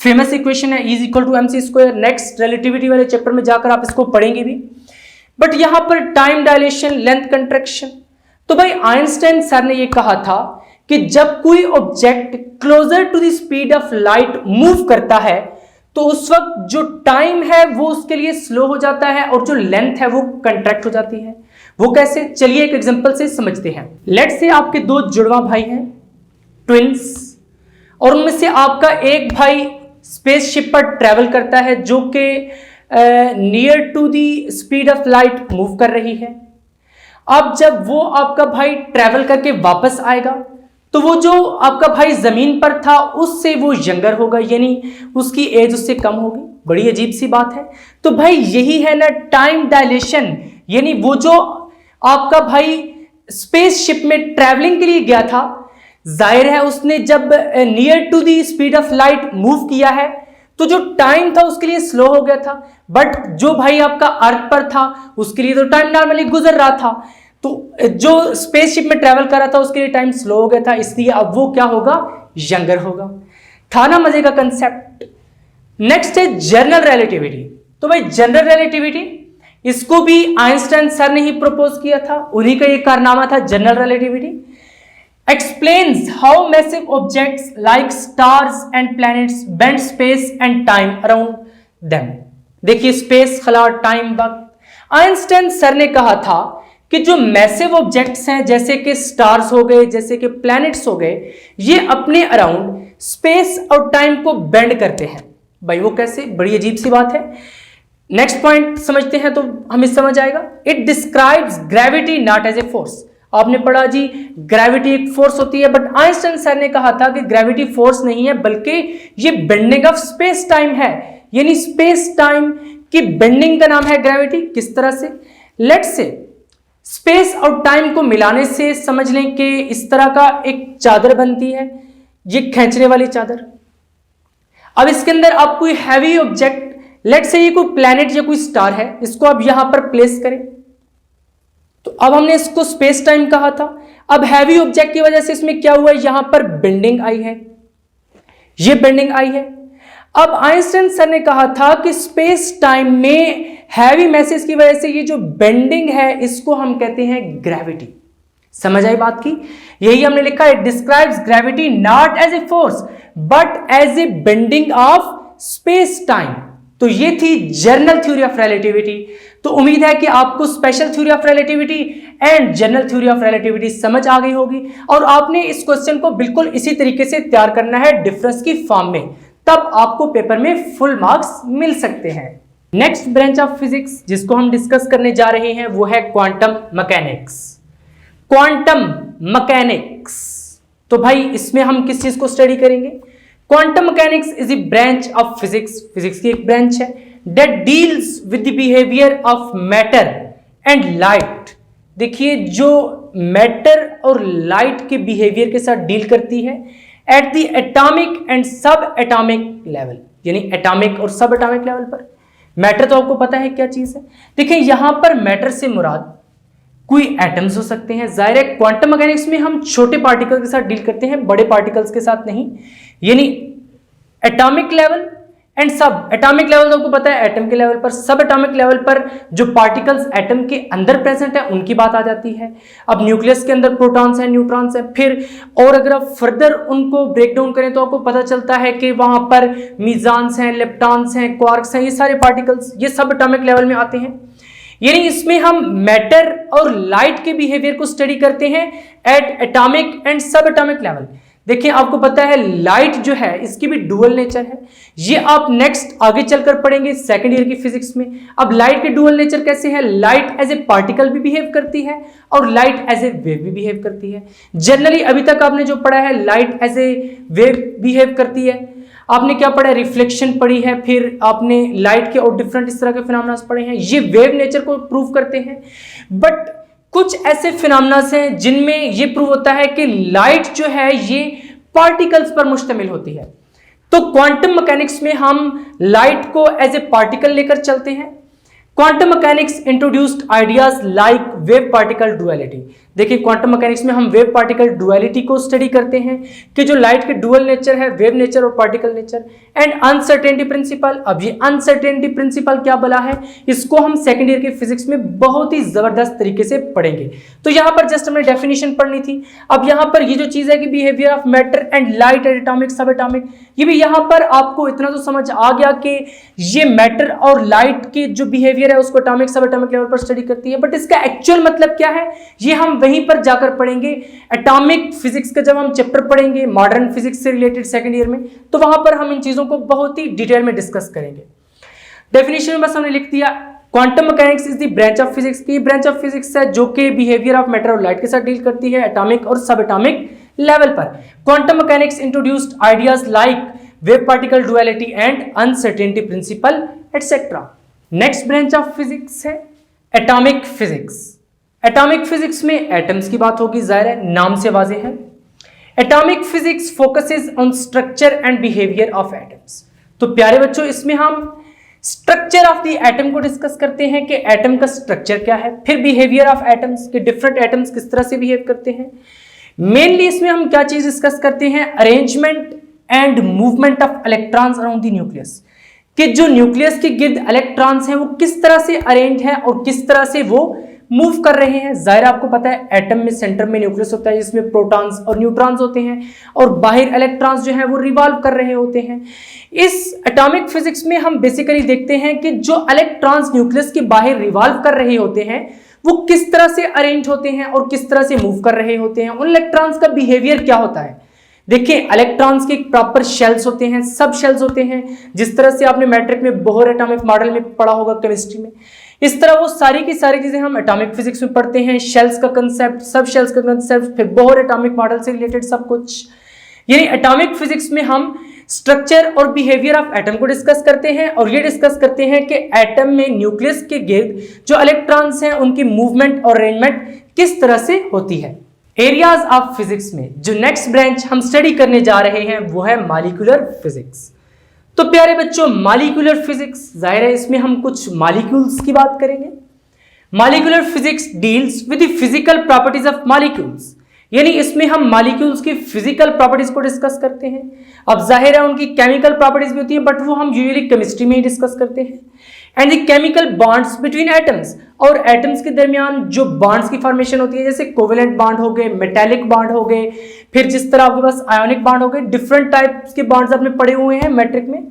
फेमस इक्वेशन है, is equal to mc square. Next relativity वाले चैप्टर में जाकर आप इसको पढ़ेंगे भी। बट यहां पर टाइम डायलेशन, लेंथ कंट्रैक्शन, तो भाई आइंस्टाइन सर ने ये कहा था कि जब कोई object closer to the speed of light move करता है तो उस वक्त जो टाइम है वो उसके लिए स्लो हो जाता है और जो लेंथ है वो कंट्रैक्ट हो जाती है। वो कैसे, चलिए एक एग्जांपल से समझते हैं। लेट्स से आपके दो जुड़वा भाई हैं, ट्विंस, और उनमें से आपका एक भाई स्पेसशिप पर ट्रेवल करता है जो कि near to the speed of light move कर रही है। अब जब वो आपका भाई ट्रेवल करके वापस आएगा तो वो जो आपका भाई जमीन पर था उससे वो यंगर होगा, यानी उसकी एज उससे कम होगी। बड़ी अजीब सी बात है। तो भाई यही है ना टाइम डायलेशन, यानी वो जो आपका भाई स्पेसशिप में ट्रैवलिंग के लिए गया था, जाहिर है उसने जब near to the speed of light move किया है तो जो टाइम था उसके लिए स्लो हो गया था। बट जो भाई आपका अर्थ पर था उसके लिए तो टाइम नॉर्मली गुजर रहा था, तो जो स्पेसशिप में ट्रैवल कर रहा था उसके लिए टाइम स्लो हो गया था, इसलिए अब वो क्या होगा, यंगर होगा। था ना मजे का कंसेप्ट। नेक्स्ट है जनरल रिलेटिविटी। तो भाई जनरल रिलेटिविटी इसको भी आइंस्टाइन सर ने ही प्रपोज किया था, उन्हीं का ये कारनामा था general relativity. Explains how massive objects like stars and planets bend space and time around them. देखिए स्पेस, खला, टाइम, वक्त। आइंस्टाइन सर ने कहा था कि जो मैसिव ऑब्जेक्ट्स हैं जैसे कि स्टार्स हो गए, जैसे कि प्लैनेट्स हो गए, ये अपने अराउंड स्पेस और टाइम को बेंड करते हैं। भाई वो कैसे, बड़ी अजीब सी बात है। नेक्स्ट पॉइंट समझते हैं तो हमें समझ आएगा। It describes gravity not as a force. आपने पढ़ा जी ग्रेविटी एक फोर्स होती है, बट आइंस्टाइन सर ने कहा था कि ग्रेविटी फोर्स नहीं है बल्कि ये बेंडिंग ऑफ स्पेस टाइम है, यानी स्पेस टाइम की बेंडिंग का नाम है ग्रेविटी। किस तरह से, लेट्स से स्पेस और टाइम को मिलाने से समझ लें कि इस तरह का एक चादर बनती है, ये खींचने वाली चादर। अब इसके अंदर आप कोई हैवी ऑब्जेक्ट, लेट्स से ये कोई प्लैनेट या कोई स्टार है, इसको आप यहां पर प्लेस करें तो अब हमने इसको स्पेस टाइम कहा था। अब हैवी ऑब्जेक्ट की वजह से इसमें क्या हुआ, यहां पर बेंडिंग आई है, ये बेंडिंग आई है। अब आइंस्टाइन सर ने कहा था कि स्पेस टाइम में हैवी मैसेज की वजह से ये जो बेंडिंग है इसको हम कहते हैं ग्रेविटी। समझ आई बात की, यही हमने लिखा है, describes gravity not as a force but as a bending of space time. तो ये थी जनरल थ्योरी ऑफ रिलेटिविटी। तो उम्मीद है कि आपको special theory of relativity and general theory of relativity समझ आ गई होगी और आपने इस क्वेश्चन को बिल्कुल इसी तरीके से तैयार करना है डिफरेंस की फॉर्म में, तब आपको पेपर में फुल मार्क्स मिल सकते हैं। नेक्स्ट ब्रांच ऑफ फिजिक्स जिसको हम डिस्कस करने जा रहे हैं वो है क्वांटम मैकेनिक्स। क्वांटम मैकेनिक्स, तो भाई इसमें हम किस चीज को स्टडी करेंगे? Quantum mechanics is a branch of physics, physics की एक ब्रांच है that deals with the behavior of matter and light। देखिए जो मैटर और लाइट के बिहेवियर के साथ डील करती है एट द एटॉमिक एंड सब एटॉमिक लेवल, यानी एटॉमिक और सब एटॉमिक लेवल पर। मैटर तो आपको पता है क्या चीज है। देखिए यहां पर मैटर से मुराद कोई एटम्स हो सकते हैं। जाहिर है क्वांटम मैकेनिक्स में हम छोटे पार्टिकल के साथ डील करते हैं, बड़े पार्टिकल्स के साथ नहीं, यानी एटॉमिक लेवल एंड सब एटॉमिक लेवल तो आपको पता है एटम के लेवल पर, सब एटॉमिक लेवल पर जो पार्टिकल्स एटम के अंदर प्रेजेंट है उनकी बात आ जाती है। अब न्यूक्लियस के अंदर प्रोटॉन्स हैं, न्यूट्रॉन्स हैं, फिर और अगर आप फर्दर उनको ब्रेक डाउन करें तो आपको पता चलता है कि वहां पर मीजान्स हैं, लेप्टॉन्स हैं, क्वार्क्स हैं, ये सारे पार्टिकल्स ये सब एटॉमिक लेवल में आते हैं। यानी इसमें हम मैटर और लाइट के बिहेवियर को स्टडी करते हैं एट एटॉमिक एंड सब एटॉमिक लेवल। देखिए आपको पता है लाइट जो है इसकी भी डुअल नेचर है, ये आप नेक्स्ट आगे चलकर पढ़ेंगे सेकंड ईयर की फिजिक्स में। अब लाइट के डुअल नेचर कैसे है, लाइट एज ए पार्टिकल भी बिहेव करती है और लाइट एज ए वेव भी बिहेव करती है। जनरली अभी तक आपने जो पढ़ा है light as a wave behave करती है, आपने क्या पढ़ा है, रिफ्लेक्शन पढ़ी है, फिर आपने लाइट के और डिफरेंट इस तरह के फिनोमेना पढ़े हैं, ये वेव नेचर को प्रूव करते हैं। बट कुछ ऐसे फिनोमेना हैं जिनमें ये प्रूव होता है कि लाइट जो है ये पार्टिकल्स पर मुश्तमिल होती है। तो क्वांटम मैकेनिक्स में हम लाइट को एज ए पार्टिकल लेकर चलते हैं। Quantum mechanics introduced ideas like wave particle duality. देखिए क्वांटम मैकेनिक्स में हम वेव पार्टिकल डुअलिटी को स्टडी करते हैं कि जो लाइट के डुअल नेचर है, वेव नेचर और particle nature, and uncertainty principle. अब ये अनसर्टेनिटी प्रिंसिपल क्या बोला है, इसको हम सेकेंड ईयर के फिजिक्स में बहुत ही जबरदस्त तरीके से पढ़ेंगे। तो यहां पर जस्ट हमने डेफिनेशन पढ़नी थी। अब यहां पर ये जो चीज है कि behaviour of matter and light at atomic सब एटॉमिक, ये भी यहां पर आपको इतना तो समझ आ गया कि ये मैटर और लाइट के जो बिहेवियर है उसको एटॉमिक सब एटॉमिक लेवल पर स्टडी करती है, बट इसका एक्चुअल मतलब क्या है ये हम वहीं पर जाकर पढ़ेंगे। एटॉमिक फिजिक्स का जब हम चैप्टर पढ़ेंगे मॉडर्न फिजिक्स से रिलेटेड सेकंड ईयर में, तो वहां पर हम इन चीजों को बहुत ही डिटेल में डिस्कस करेंगे। डेफिनेशन में बस हमने लिख दिया quantum mechanics is the branch of physics की ब्रांच ऑफ फिजिक्स है जो कि बिहेवियर ऑफ मैटर और लाइट के साथ डील करती है एटॉमिक और सब एटॉमिक लेवल पर। Quantum mechanics introduced ideas like wave particle duality and uncertainty principle etcetera. Next branch of physics है एटॉमिक फिजिक्स। एटॉमिक फिजिक्स में एटम्स की बात होगी, जाहिर है नाम से वाज़ेह है। Atomic physics focuses on structure and behaviour of atoms. तो प्यारे बच्चों इसमें हम स्ट्रक्चर ऑफ द एटम को डिस्कस करते हैं कि एटम का स्ट्रक्चर क्या है, फिर बिहेवियर ऑफ एटम्स के डिफरेंट एटम्स किस तरह से बिहेव करते हैं। मेनली इसमें हम क्या चीज डिस्कस करते हैं, arrangement and movement of electrons around the nucleus, कि जो न्यूक्लियस के गिर्द इलेक्ट्रॉन्स हैं वो किस तरह से अरेंज है और किस तरह से वो मूव कर रहे हैं। जाहिर आपको पता है एटम में सेंटर में न्यूक्लियस होता है जिसमें प्रोटॉन्स और न्यूट्रॉन्स होते हैं और बाहर इलेक्ट्रॉन्स जो है वो रिवॉल्व कर रहे होते हैं। इस एटॉमिक फिजिक्स में हम बेसिकली देखते हैं कि जो इलेक्ट्रॉन्स न्यूक्लियस के बाहर रिवॉल्व कर रहे होते हैं वो किस तरह से अरेंज होते हैं और किस तरह से मूव कर रहे होते हैं, उन इलेक्ट्रॉन्स का बिहेवियर क्या होता है। देखिए इलेक्ट्रॉन्स के प्रॉपर शेल्स होते हैं, सब शेल्स होते हैं, जिस तरह से आपने मैट्रिक में बोहर एटॉमिक मॉडल में पढ़ा होगा केमिस्ट्री में, इस तरह वो सारी की सारी चीजें हम एटॉमिक फिजिक्स में पढ़ते हैं। शेल्स का कंसेप्ट, सब शेल्स का कंसेप्ट, फिर बोहर एटॉमिक मॉडल से रिलेटेड सब कुछ। यानी एटॉमिक फिजिक्स में हम स्ट्रक्चर और बिहेवियर ऑफ एटम को डिस्कस करते हैं और ये डिस्कस करते हैं कि एटम में न्यूक्लियस के गिर्द जो इलेक्ट्रॉन्स हैं उनकी मूवमेंट और अरेंजमेंट किस तरह से होती है। एरियाज ऑफ फिजिक्स में जो नेक्स्ट ब्रांच हम स्टडी करने जा रहे हैं वो है मॉलिक्यूलर फिजिक्स। तो प्यारे बच्चों मॉलिक्यूलर फिजिक्स, जाहिर है इसमें हम कुछ मॉलिक्यूल्स की बात करेंगे। Molecular physics deals with the physical properties of molecules, यानी इसमें हम मॉलिक्यूल्स की फिजिकल प्रॉपर्टीज को डिस्कस करते हैं। अब जाहिर है उनकी केमिकल प्रॉपर्टीज भी होती हैं बट वो हम यूजुअली केमिस्ट्री में ही डिस्कस करते हैं। And the chemical bonds between atoms, और एटम्स के दरमियान जो बॉन्ड्स की फॉर्मेशन होती है जैसे कोवेलेंट बॉन्ड हो गए, मेटालिक बॉन्ड हो गए, फिर जिस तरह आपके पास आयोनिक बॉन्ड हो गए, डिफरेंट टाइप्स के बॉन्ड्स आपने पढ़े हुए हैं मैट्रिक में,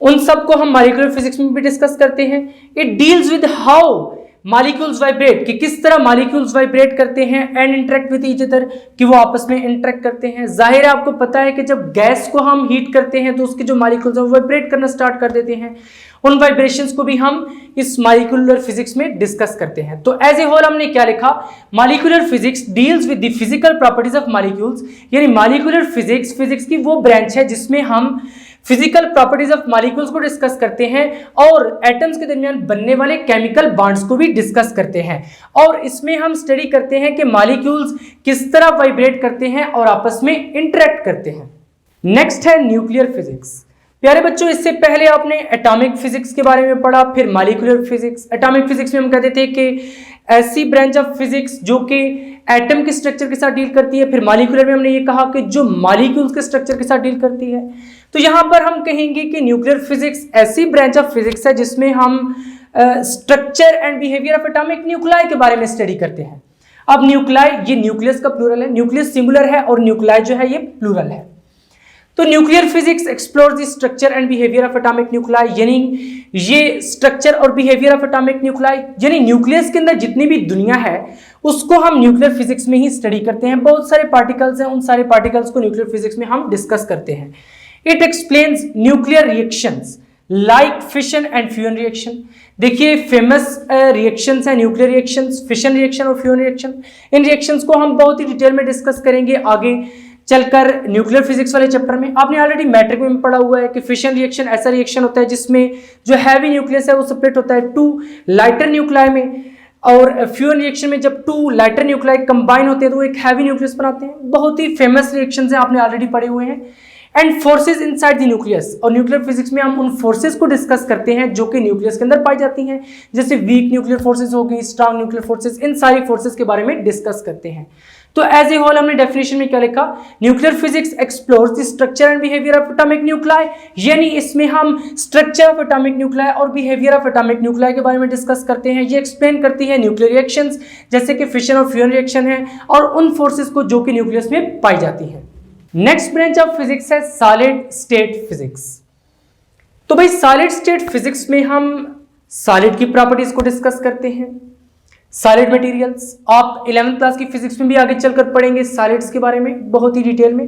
उन सब को हम मॉलिक्यूलर फिजिक्स में भी डिस्कस करते हैं। It deals with how molecules vibrate, कि किस तरह मॉलिक्यूल्स वाइब्रेट करते हैं and interact with each other, कि वो आपस में इंटरेक्ट करते हैं। जाहिर है आपको पता है कि जब गैस को हम हीट करते हैं तो उसके जो मॉलिक्यूल्स हैं वो वाइब्रेट करना स्टार्ट कर देते हैं। उन वाइब्रेशंस को भी हम इस मॉलिक्यूलर फिजिक्स में डिस्कस करते हैं। तो एज ए होल हमने क्या लिखा, molecular physics deals with the physical properties of molecules, यानी मॉलिक्यूलर फिजिक्स फिजिक्स की वो ब्रांच है जिसमें हम फिजिकल प्रॉपर्टीज ऑफ मॉलिक्यूल्स को डिस्कस करते हैं और एटम्स के दरमियान बनने वाले केमिकल बॉन्ड्स को भी डिस्कस करते हैं। और इसमें हम स्टडी करते हैं कि मॉलिक्यूल्स किस तरह वाइब्रेट करते हैं और आपस में इंटरेक्ट करते हैं। नेक्स्ट है न्यूक्लियर फिजिक्स। प्यारे बच्चों इससे पहले आपने एटॉमिक फिजिक्स के बारे में पढ़ा, फिर मॉलिक्यूलर फिजिक्स। एटॉमिक फिजिक्स में हम कहते थे कि ऐसी ब्रांच ऑफ फिजिक्स जो कि एटम के स्ट्रक्चर के साथ डील करती है, फिर मॉलिक्यूलर में हमने ये कहा कि जो मॉलिक्यूल्स के स्ट्रक्चर के साथ डील करती है। तो यहां पर हम कहेंगे कि न्यूक्लियर फिजिक्स ऐसी ब्रांच ऑफ फिजिक्स है जिसमें हम structure and behaviour of atomic nuclei के बारे में स्टडी करते हैं। अब न्यूक्लाई, ये न्यूक्लियस का प्लूरल है, न्यूक्लियस सिंगुलर है और न्यूक्लाई जो है ये प्लूरल है। तो nuclear physics explore the structure and behaviour of atomic nuclei, यानी ये स्ट्रक्चर और बिहेवियर ऑफ एटॉमिक न्यूक्लाई, यानी न्यूक्लियस के अंदर जितनी भी दुनिया है उसको हम न्यूक्लियर फिजिक्स में ही स्टडी करते हैं। बहुत सारे पार्टिकल्स हैं, उन सारे पार्टिकल्स को न्यूक्लियर फिजिक्स में हम डिस्कस करते हैं। It explains nuclear reactions like fission and fusion reaction. देखिए फेमस रिएक्शंस हैं न्यूक्लियर रिएक्शंस, फिशन रिएक्शन और फ्यूजन रिएक्शन। इन रिएक्शंस को हम बहुत ही डिटेल में डिस्कस करेंगे आगे चलकर न्यूक्लियर फिजिक्स वाले चैप्टर में। आपने ऑलरेडी मैट्रिक में पढ़ा हुआ है कि फिशन रिएक्शन ऐसा रिएक्शन होता है जिसमें जो हैवी न्यूक्लियस है वो सेपरेट होता है 2 लाइटर न्यूक्लाई में, और फ्यूजन रिएक्शन में जब 2 लाइटर न्यूक्लाई कंबाइन होते हैं तो वो एक हैवी न्यूक्लियस बनाते हैं। बहुत ही फेमस रिएक्शंस हैं, आपने ऑलरेडी पढ़े हुए हैं। And forces inside the nucleus, और न्यूक्लियर फिजिक्स में हम उन फोर्सेज को डिस्कस करते हैं जो कि न्यूक्लियस के अंदर पाई जाती हैं, जैसे वीक न्यूक्लियर फोर्सेज हो गई, स्ट्रांग न्यूक्लियर फोर्सेज, इन सारी फोर्सेज के बारे में डिस्कस करते हैं। तो एज ए होल हमने डेफिनेशन में क्या लिखा, nuclear physics explores the structure and behaviour of atomic nuclei, यानी इसमें हम स्ट्रक्चर ऑफ एटॉमिक न्यूक्लाई और बिहेवियर ऑफ एटॉमिक न्यूक्लाई के बारे में डिस्कस करते हैं। ये एक्सप्लेन करती है न्यूक्लियर रिएक्शंस जैसे कि फिशन और फ्यूजन रिएक्शन है, और उन फोर्सेज को जो कि न्यूक्लियस में पाई जाती हैं। नेक्स्ट ब्रांच ऑफ फिजिक्स है सॉलिड स्टेट फिजिक्स। तो भाई सॉलिड स्टेट फिजिक्स में हम सॉलिड की प्रॉपर्टीज को डिस्कस करते हैं, सॉलिड मटेरियल्स। आप 11th क्लास की फिजिक्स में भी आगे चलकर पढ़ेंगे सॉलिड्स के बारे में बहुत ही डिटेल में।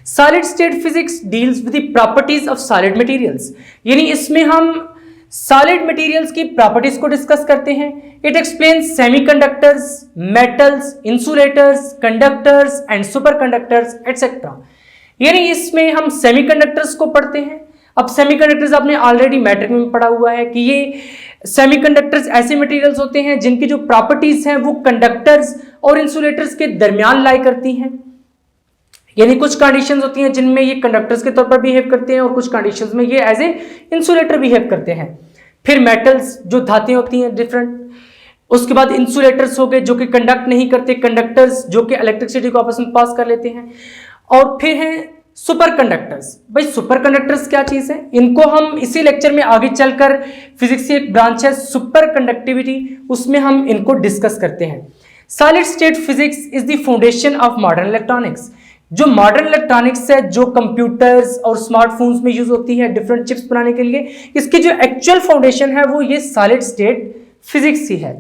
Solid state physics deals with the properties of solid materials, यानी इसमें हम सॉलिड मटेरियल्स की प्रॉपर्टीज को डिस्कस करते हैं। It explains semiconductors, metals, insulators, conductors and superconductors etcetera, यानी इसमें हम सेमीकंडक्टर्स को पढ़ते हैं। अब सेमीकंडक्टर्स आपने ऑलरेडी मैट्रिक में पढ़ा हुआ है कि ये सेमीकंडक्टर्स ऐसे मटेरियल्स होते हैं जिनकी जो प्रॉपर्टीज हैं वो कंडक्टर्स और इंसुलेटर्स के दरमियान लाई करती हैं, यानी कुछ कंडीशंस होती हैं जिनमें ये कंडक्टर्स के तौर पर बिहेव करते हैं और कुछ कंडीशंस में ये एज ए इंसुलेटर बिहेव करते हैं। फिर मेटल्स जो धातें होती हैं डिफरेंट, उसके बाद इंसुलेटर्स हो गए जो कि कंडक्ट नहीं करते, कंडक्टर्स जो कि इलेक्ट्रिसिटी को आपस में पास कर लेते हैं, और फिर हैं सुपर कंडक्टर्स। भाई सुपर कंडक्टर्स क्या चीज है, इनको हम इसी लेक्चर में आगे चलकर फिजिक्स की एक ब्रांच है सुपर कंडक्टिविटी, उसमें हम इनको डिस्कस करते हैं। Solid state physics is the foundation of modern electronics. जो मॉडर्न इलेक्ट्रॉनिक्स है, जो कंप्यूटर्स और स्मार्टफोन्स में यूज होती है डिफरेंट चिप्स बनाने के लिए, इसकी जो एक्चुअल फाउंडेशन है वो ये सॉलिड स्टेट फिजिक्स ही है।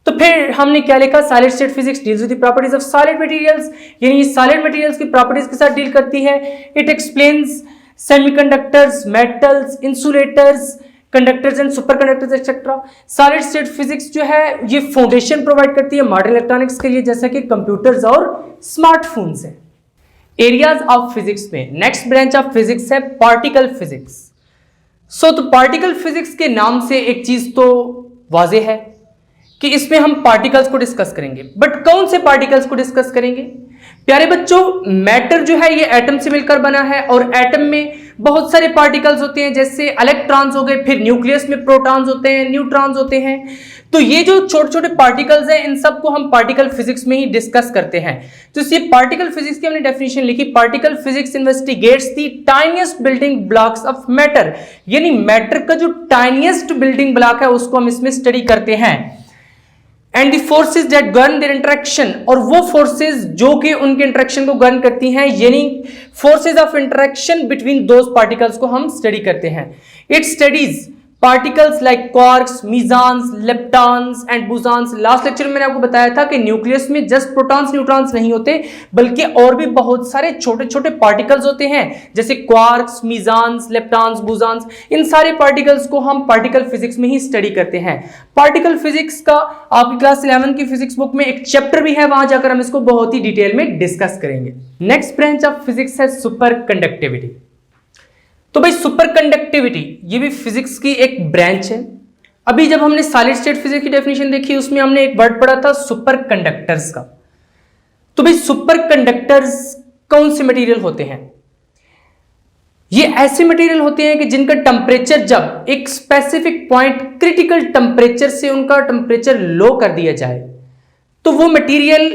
तो फिर हमने क्या लिखा, solid state physics deals with the properties of solid materials, यानी सॉलिड मटेरियल्स की प्रॉपर्टीज के साथ डील करती है। It explains semiconductors, metals, insulators, conductors and superconductors etcetera. Solid state physics जो है ये फाउंडेशन प्रोवाइड करती है मॉडर्न इलेक्ट्रॉनिक्स के लिए, जैसा कि कंप्यूटर्स और स्मार्टफोन्स है। एरियाज ऑफ फिजिक्स में नेक्स्ट ब्रांच ऑफ फिजिक्स है पार्टिकल फिजिक्स। तो पार्टिकल फिजिक्स के नाम से एक चीज तो वाज़ेह है कि इसमें हम पार्टिकल्स को डिस्कस करेंगे, बट कौन से पार्टिकल्स को डिस्कस करेंगे प्यारे बच्चों। मैटर जो है ये एटम से मिलकर बना है, और एटम में बहुत सारे पार्टिकल्स होते हैं, जैसे इलेक्ट्रॉन्स हो गए, फिर न्यूक्लियस में प्रोटॉन्स होते हैं, न्यूट्रॉन्स होते हैं। तो ये जो छोटे छोटे पार्टिकल्स हैं इन सबको हम पार्टिकल फिजिक्स में ही डिस्कस करते हैं। तो इस पार्टिकल फिजिक्स की हमने डेफिनेशन लिखी, particle physics investigates the tiniest building blocks of matter, यानी मैटर का जो टाइनीएस्ट बिल्डिंग ब्लॉक है उसको हम इसमें स्टडी करते हैं। And the forces that govern there interaction, और वो फोर्सेज जो कि उनके इंटरेक्शन को गवर्न करती हैं, यानी forces of interaction between those particles को हम स्टडी करते हैं। It studies particles like quarks, mesons, leptons and bosons. Last lecture में मैंने आपको बताया था कि न्यूक्लियस में जस्ट प्रोटॉन्स न्यूट्रॉन्स नहीं होते, बल्कि और भी बहुत सारे छोटे छोटे पार्टिकल्स होते हैं, जैसे क्वार्क्स, मीजॉन्स, लेप्टॉन्स, बोसॉन्स। इन सारे पार्टिकल्स को हम पार्टिकल फिजिक्स में ही स्टडी करते हैं। पार्टिकल फिजिक्स का आपकी क्लास 11 की फिजिक्स बुक में एक चैप्टर भी है, वहां जाकर हम इसको बहुत ही डिटेल में डिस्कस करेंगे। नेक्स्ट ब्रांच ऑफ फिजिक्स है सुपर कंडक्टिविटी। तो भाई सुपर कंडक्टिविटी ये भी फिजिक्स की एक ब्रांच है। अभी जब हमने सॉलिड स्टेट फिजिक्स की डेफिनेशन देखी उसमें हमने एक वर्ड पढ़ा था सुपर कंडक्टर्स का। तो भाई सुपर कंडक्टर्स कौन से मटेरियल होते हैं, ये ऐसे मटेरियल होते हैं कि जिनका टेम्परेचर जब एक स्पेसिफिक पॉइंट क्रिटिकल टेम्परेचर से उनका टेम्परेचर लो कर दिया जाए तो वो material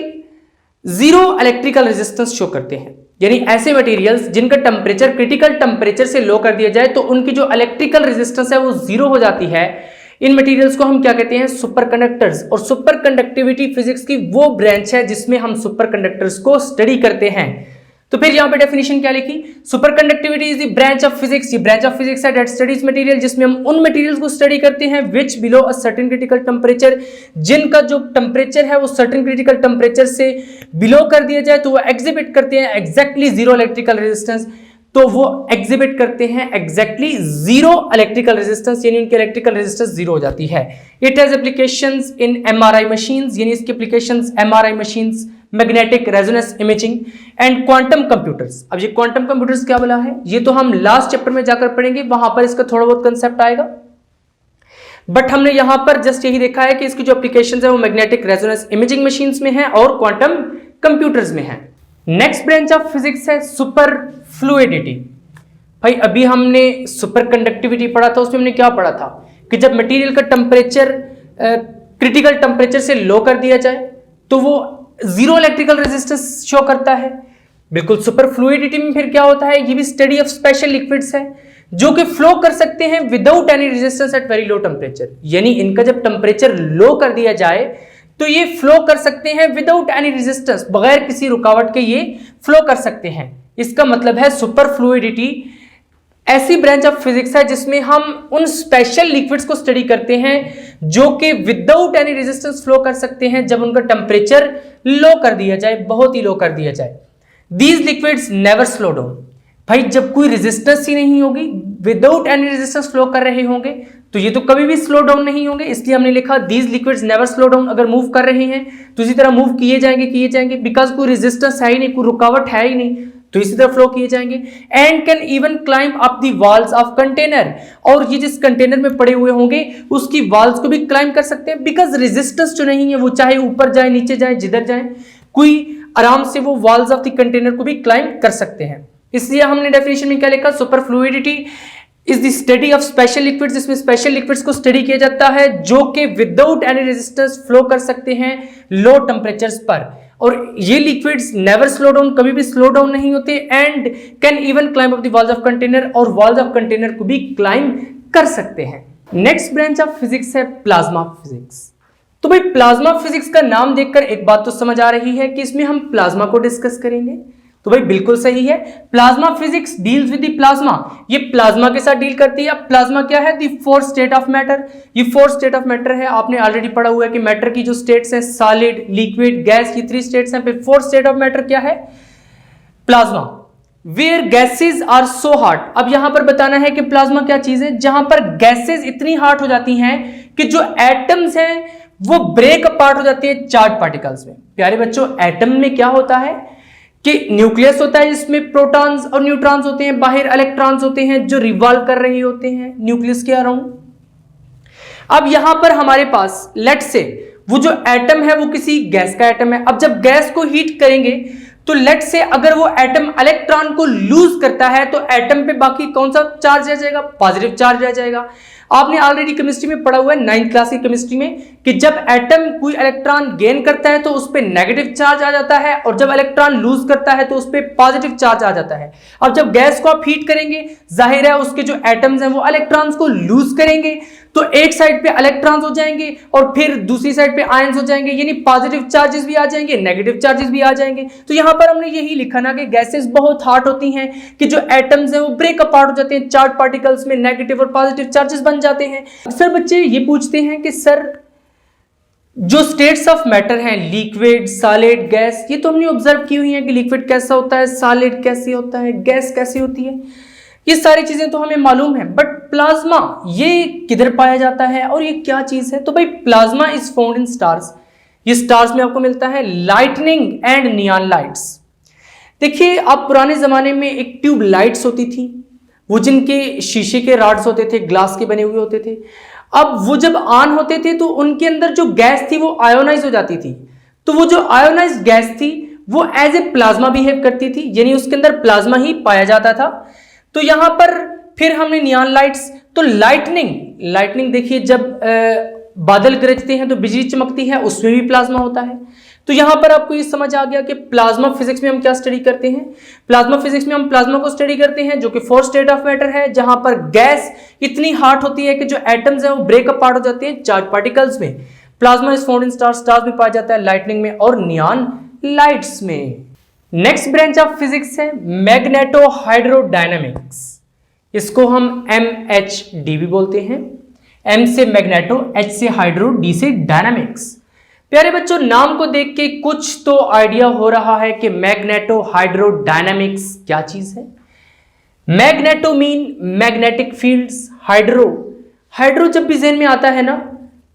zero electrical resistance show करते हैं। यानी ऐसे मटेरियल्स जिनका टेम्परेचर क्रिटिकल टेम्परेचर से लो कर दिया जाए तो उनकी जो इलेक्ट्रिकल रेजिस्टेंस है वो जीरो हो जाती है। इन मटेरियल्स को हम क्या कहते हैं, सुपर कंडक्टर्स। और सुपर कंडक्टिविटी फिजिक्स की वो ब्रांच है जिसमें हम सुपर कंडक्टर्स को स्टडी करते हैं। तो फिर यहां पे डेफिनेशन क्या लिखी, superconductivity is the branch of physics. ये ब्रांच ऑफ फिजिक्स है दैट स्टडीज मटेरियल, जिसमें हम उन मटेरियल्स को स्टडी करते हैं which below a certain critical temperature, जिनका जो टेम्परेचर है वो सर्टेन क्रिटिकल टेम्परेचर से बिलो कर दिया जाए तो वो एग्जिबिट करते हैं एग्जैक्टली जीरो इलेक्ट्रिकल रेजिस्टेंस। तो वो एग्जिबिट करते हैं एग्जैक्टली जीरो इलेक्ट्रिकल रेजिस्टेंस, यानी उनकी इलेक्ट्रिकल रेजिस्टेंस जीरो हो जाती है। It has applications in MRI machines, यानी इसकी applications MRI machines, magnetic resonance imaging and quantum computers. अब ये क्वांटम कंप्यूटर्स क्या बोला है, ये तो हम लास्ट चैप्टर में जाकर पढ़ेंगे, वहां पर इसका थोड़ा बहुत कंसेप्ट आएगा। बट हमने यहां पर जस्ट यही देखा है कि इसकी जो एप्लीकेशंस है वो मैग्नेटिक रेजोनेंस इमेजिंग मशीन्स में है और क्वांटम कंप्यूटर्स में है। नेक्स्ट ब्रांच ऑफ फिजिक्स है सुपर फ्लूइडिटी। भाई अभी हमने सुपर कंडक्टिविटी पढ़ा था, उसमें हमने क्या पढ़ा था कि जब मटेरियल का टेम्परेचर क्रिटिकल टेम्परेचर से लो कर दिया जाए तो वो जीरो इलेक्ट्रिकल रेजिस्टेंस शो करता है। बिल्कुल सुपर फ्लूइडिटी में फिर क्या होता है, ये भी स्टडी ऑफ स्पेशल लिक्विड्स है जो कि फ्लो कर सकते हैं without any resistance at very low temperature, यानी इनका जब टेम्परेचर लो कर दिया जाए तो ये फ्लो कर सकते हैं विदाउट एनी रेजिस्टेंस, बगैर किसी रुकावट के ये फ्लो कर सकते हैं। इसका मतलब है सुपर फ्लूइडिटी ऐसी ब्रांच ऑफ फिजिक्स है जिसमें हम उन स्पेशल लिक्विड्स को स्टडी करते हैं जो कि विदाउट एनी रेजिस्टेंस फ्लो कर सकते हैं जब उनका टेम्परेचर लो कर दिया जाए, बहुत ही लो कर दिया जाए। These liquids never slow down, भाई जब कोई रेजिस्टेंस ही नहीं होगी, विदाउट एनी रेजिस्टेंस फ्लो कर रहे होंगे तो ये तो कभी भी स्लो डाउन नहीं होंगे, इसलिए हमने लिखा these liquids never slow down. अगर मूव कर रहे हैं तो इसी तरह मूव किए जाएंगे बिकॉज कोई रेजिस्टेंस है ही नहीं, कोई रुकावट है ही नहीं, तो इसी तरह फ्लो किए जाएंगे। And can even climb up the walls of container, और ये जिस कंटेनर में पड़े हुए होंगे उसकी वॉल्स को भी क्लाइंब कर सकते हैं बिकॉज रेजिस्टेंस जो नहीं है वो चाहे ऊपर जाए नीचे जाए जिधर जाए, कोई आराम से वो वॉल्स ऑफ द कंटेनर को भी क्लाइंब कर सकते हैं। इसलिए हमने डेफिनेशन में क्या लिखा, super fluidity is the study of special liquids, इसमें स्पेशल लिक्विड्स को स्टडी किया जाता है जो कि विदाउट एनी रेजिस्टेंस फ्लो कर सकते हैं लो टेम्परेचर्स पर, और ये लिक्विड्स नेवर स्लो डाउन, कभी भी स्लो डाउन नहीं होते, and can even climb up the walls of container, और वॉल्स ऑफ कंटेनर को भी क्लाइंब कर सकते हैं। नेक्स्ट ब्रांच ऑफ फिजिक्स है प्लाज्मा फिजिक्स। तो भाई प्लाज्मा फिजिक्स का नाम देखकर एक बात तो समझ आ रही है कि इसमें हम प्लाज्मा को डिस्कस करेंगे, तो भाई बिल्कुल सही है। Plasma physics deals with the plasma, ये प्लाज्मा के साथ डील करती है। अब प्लाज्मा क्या है, the fourth state of matter, ये फोर्थ स्टेट ऑफ मैटर है। आपने ऑलरेडी पढ़ा हुआ है कि मैटर की जो स्टेट्स हैं सॉलिड, लिक्विड, गैस, ये 3 स्टेट्स हैं। फिर फोर्थ स्टेट ऑफ मैटर क्या है, plasma, where gases are so hot. अब यहां पर बताना है कि प्लाज्मा क्या चीज है, जहां पर गैसेज इतनी हॉट हो जाती हैं कि जो एटम्स हैं वो ब्रेक अपार्ट हो जाती है चार्ज पार्टिकल्स में। प्यारे बच्चों, एटम में क्या होता है कि न्यूक्लियस होता है जिसमें प्रोटॉन्स और न्यूट्रॉन्स होते हैं, बाहर इलेक्ट्रॉन्स होते हैं जो रिवॉल्व कर रहे होते हैं न्यूक्लियस के अराउंड। अब यहां पर हमारे पास लेट्स से वो जो एटम है वो किसी गैस का एटम है। अब जब गैस को हीट करेंगे तो लेट्स से अगर वो एटम इलेक्ट्रॉन को लूज करता है तो एटम पे बाकी कौन सा चार्ज रह जाएगा, पॉजिटिव चार्ज रह जाएगा। आपने ऑलरेडी केमिस्ट्री में पढ़ा हुआ है 9th क्लास की केमिस्ट्री में कि जब एटम कोई इलेक्ट्रॉन गेन करता है तो उस पर नेगेटिव चार्ज आ जाता है, और जब इलेक्ट्रॉन लूज करता है तो उस पर पॉजिटिव चार्ज आ जाता है। अब जब गैस को आप हीट करेंगे, जाहिर है उसके जो एटम्स हैं वो इलेक्ट्रॉन्स को लूज करेंगे, तो एक साइड पे इलेक्ट्रॉन्स हो जाएंगे और फिर दूसरी साइड पे आयंस हो जाएंगे, यानी पॉजिटिव चार्जेस भी आ जाएंगे, नेगेटिव चार्जेस भी आ जाएंगे। तो यहां पर हमने यही लिखा ना कि गैसेस बहुत हॉट होती हैं कि जो एटम्स हैं वो ब्रेक अपार्ट हो जाते हैं, चार्ज पार्टिकल्स में नेगेटिव और पॉजिटिव चार्जेस बन जाते हैं। अक्सर बच्चे ये पूछते हैं कि सर जो स्टेट्स ऑफ मैटर हैं, लिक्विड, सॉलिड, गैस, ये तो हमने ऑब्जर्व की हुई है कि लिक्विड कैसा होता है, सॉलिड कैसे होता है, गैस कैसी होती है, ये सारी चीजें तो हमें मालूम है, बट प्लाज्मा ये किधर पाया जाता है और ये क्या चीज है। तो भाई plasma is found in stars, ये स्टार्स में आपको मिलता है, लाइटनिंग एंड नियॉन लाइट्स। देखिए आप पुराने जमाने में एक ट्यूब लाइट्स होती थी, वो जिनके शीशे के रॉड्स होते थे, ग्लास के बने हुए होते थे। अब वो जब ऑन होते थे तो उनके अंदर जो गैस थी वो आयोनाइज हो जाती थी, तो वो जो आयोनाइज गैस थी वो एज ए प्लाज्मा बिहेव करती थी, यानी उसके अंदर प्लाज्मा ही पाया जाता था। तो यहां पर फिर हमने नियॉन लाइट्स, तो लाइटनिंग देखिए जब बादल गरजते हैं तो बिजली चमकती है, उसमें भी प्लाज्मा होता है। तो यहां पर आपको ये समझ आ गया कि प्लाज्मा फिजिक्स में हम क्या स्टडी करते हैं। प्लाज्मा फिजिक्स में हम प्लाज्मा को स्टडी करते हैं जो कि फोर्थ स्टेट ऑफ मैटर है, जहां पर गैस इतनी हॉट होती है कि जो एटम्स हैं वो ब्रेक अपार्ट हो जाते हैं चार्ज पार्टिकल्स में। Plasma is found in stars, stars में पाया जाता है, लाइटनिंग में और नियॉन लाइट्स में। नेक्स्ट ब्रांच ऑफ फिजिक्स है मैग्नेटो हाइड्रोडायनामिक्स, इसको हम MHD भी बोलते हैं। M से मैग्नेटो, H से हाइड्रो, D से डायनामिक्स। प्यारे बच्चों, नाम को देख के कुछ तो आइडिया हो रहा है कि मैग्नेटो हाइड्रोडायनामिक्स क्या चीज है। Magneto mean magnetic fields, hydro जब भी ज़हन में आता है ना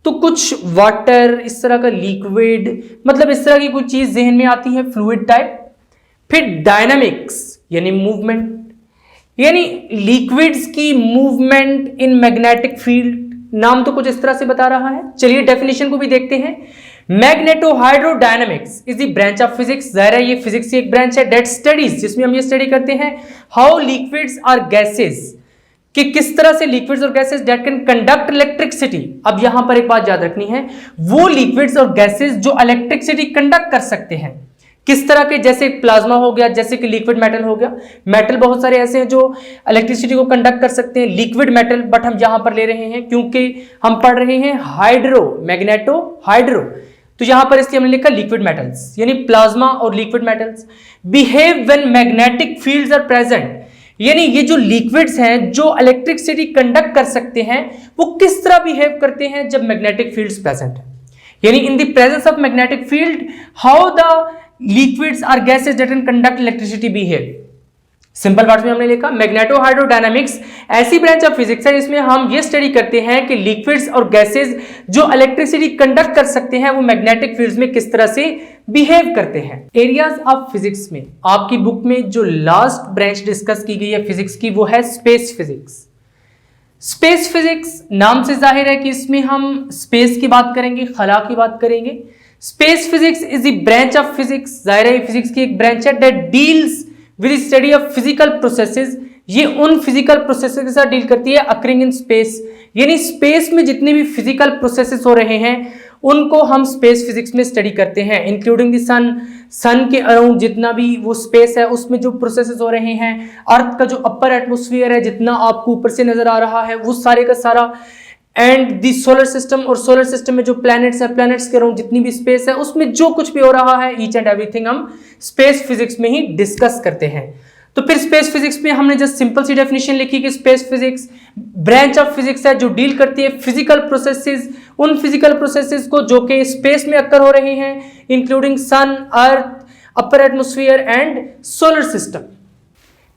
तो कुछ वाटर, इस तरह का लिक्विड, मतलब इस तरह की कुछ चीज ज़हन में आती है, फ्लूइड टाइप। फिर डायनामिक्स यानी मूवमेंट, यानी लिक्विड्स की मूवमेंट इन मैग्नेटिक फील्ड, नाम तो कुछ इस तरह से बता रहा है। चलिए डेफिनेशन को भी देखते हैं। Magneto hydrodynamics is the branch of physics, जाहिर है ये फिजिक्स की एक ब्रांच है, डेट स्टडीज, जिसमें हम ये स्टडी करते हैं हाउ लिक्विड्स आर गैसेस, कि किस तरह से लिक्विड्स और gases date can conduct electricity. अब यहां पर एक बात याद रखनी है, वो लिक्विड्स और गैसेस जो इलेक्ट्रिसिटी कंडक्ट कर सकते हैं, किस तरह के, जैसे प्लाज्मा हो गया, जैसे कि लिक्विड मेटल हो गया। मेटल बहुत सारे ऐसे हैं जो इलेक्ट्रिसिटी को कंडक्ट कर सकते हैं, लिक्विड मेटल, बट हम यहां पर ले रहे हैं क्योंकि हम पढ़ रहे हैं हाइड्रो, मैग्नेटो हाइड्रो, तो यहां पर इसलिए हमने लिखा लिक्विड मेटल्स, यानी प्लाज्मा और liquid metals behave when magnetic fields are present, यानी ये जो लिक्विड्स हैं जो इलेक्ट्रिसिटी कंडक्ट कर सकते हैं वो किस तरह बिहेव करते हैं जब मैग्नेटिक फील्ड्स प्रेजेंट है, यानी in the presence of magnetic field how the liquids or gases that can conduct electricity behave. Simple words में हमने लिखा मैग्नेटो हाइड्रोडायनामिक्स ऐसी ब्रांच ऑफ फिजिक्स है जिसमें हम ये स्टडी करते हैं कि लिक्विड्स और गैसेस जो इलेक्ट्रिसिटी कंडक्ट कर सकते हैं वो मैग्नेटिक फील्ड्स में किस तरह से बिहेव करते हैं। एरियाज ऑफ फिजिक्स में आपकी बुक में जो लास्ट ब्रांच डिस्कस की गई है फिजिक्स की वो है स्पेस फिजिक्स। स्पेस फिजिक्स नाम से जाहिर है कि इसमें हम स्पेस की बात करेंगे, खला की बात करेंगे। Space physics is the branch of physics, जाहिर है फिजिक्स की एक ब्रांच है that deals with study of physical processes, ये उन फिजिकल प्रोसेसेस के साथ डील करती है अकरिंग इन स्पेस, यानी स्पेस में जितने भी फिजिकल प्रोसेसेस हो रहे हैं उनको हम स्पेस फिजिक्स में स्टडी करते हैं, इंक्लूडिंग द सन, सन के अराउंड जितना भी वो स्पेस है उसमें जो प्रोसेसेस हो रहे हैं, अर्थ का जो अपर एटमोस्फियर है जितना आपको ऊपर से नजर आ रहा है वो सारे का सारा, एंड द सोलर सिस्टम, और सोलर सिस्टम में जो प्लैनेट्स हैं, प्लैनेट्स के अराउंड जितनी भी स्पेस है उसमें जो कुछ भी हो रहा है ईच एंड एवरीथिंग हम स्पेस फिजिक्स में ही डिस्कस करते हैं। तो फिर स्पेस फिजिक्स में हमने जस्ट सिंपल सी डेफिनेशन लिखी कि space physics branch of physics है जो डील करती है फिजिकल प्रोसेसेस, उन फिजिकल प्रोसेसेस को जो कि स्पेस में अक्कर हो रहे हैं, including sun, earth, upper atmosphere and solar system.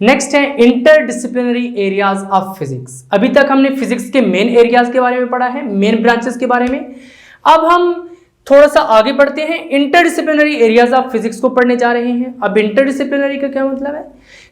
Next है इंटरडिसिप्लिनरी एरियाज ऑफ फिजिक्स। अभी तक हमने फिजिक्स के मेन एरियाज के बारे में पढ़ा है, मेन ब्रांचेस के बारे में। अब हम थोड़ा सा आगे बढ़ते हैं, इंटरडिसिप्लिनरी एरियाज ऑफ फिजिक्स को पढ़ने जा रहे हैं। अब इंटरडिसिप्लिनरी का क्या मतलब है,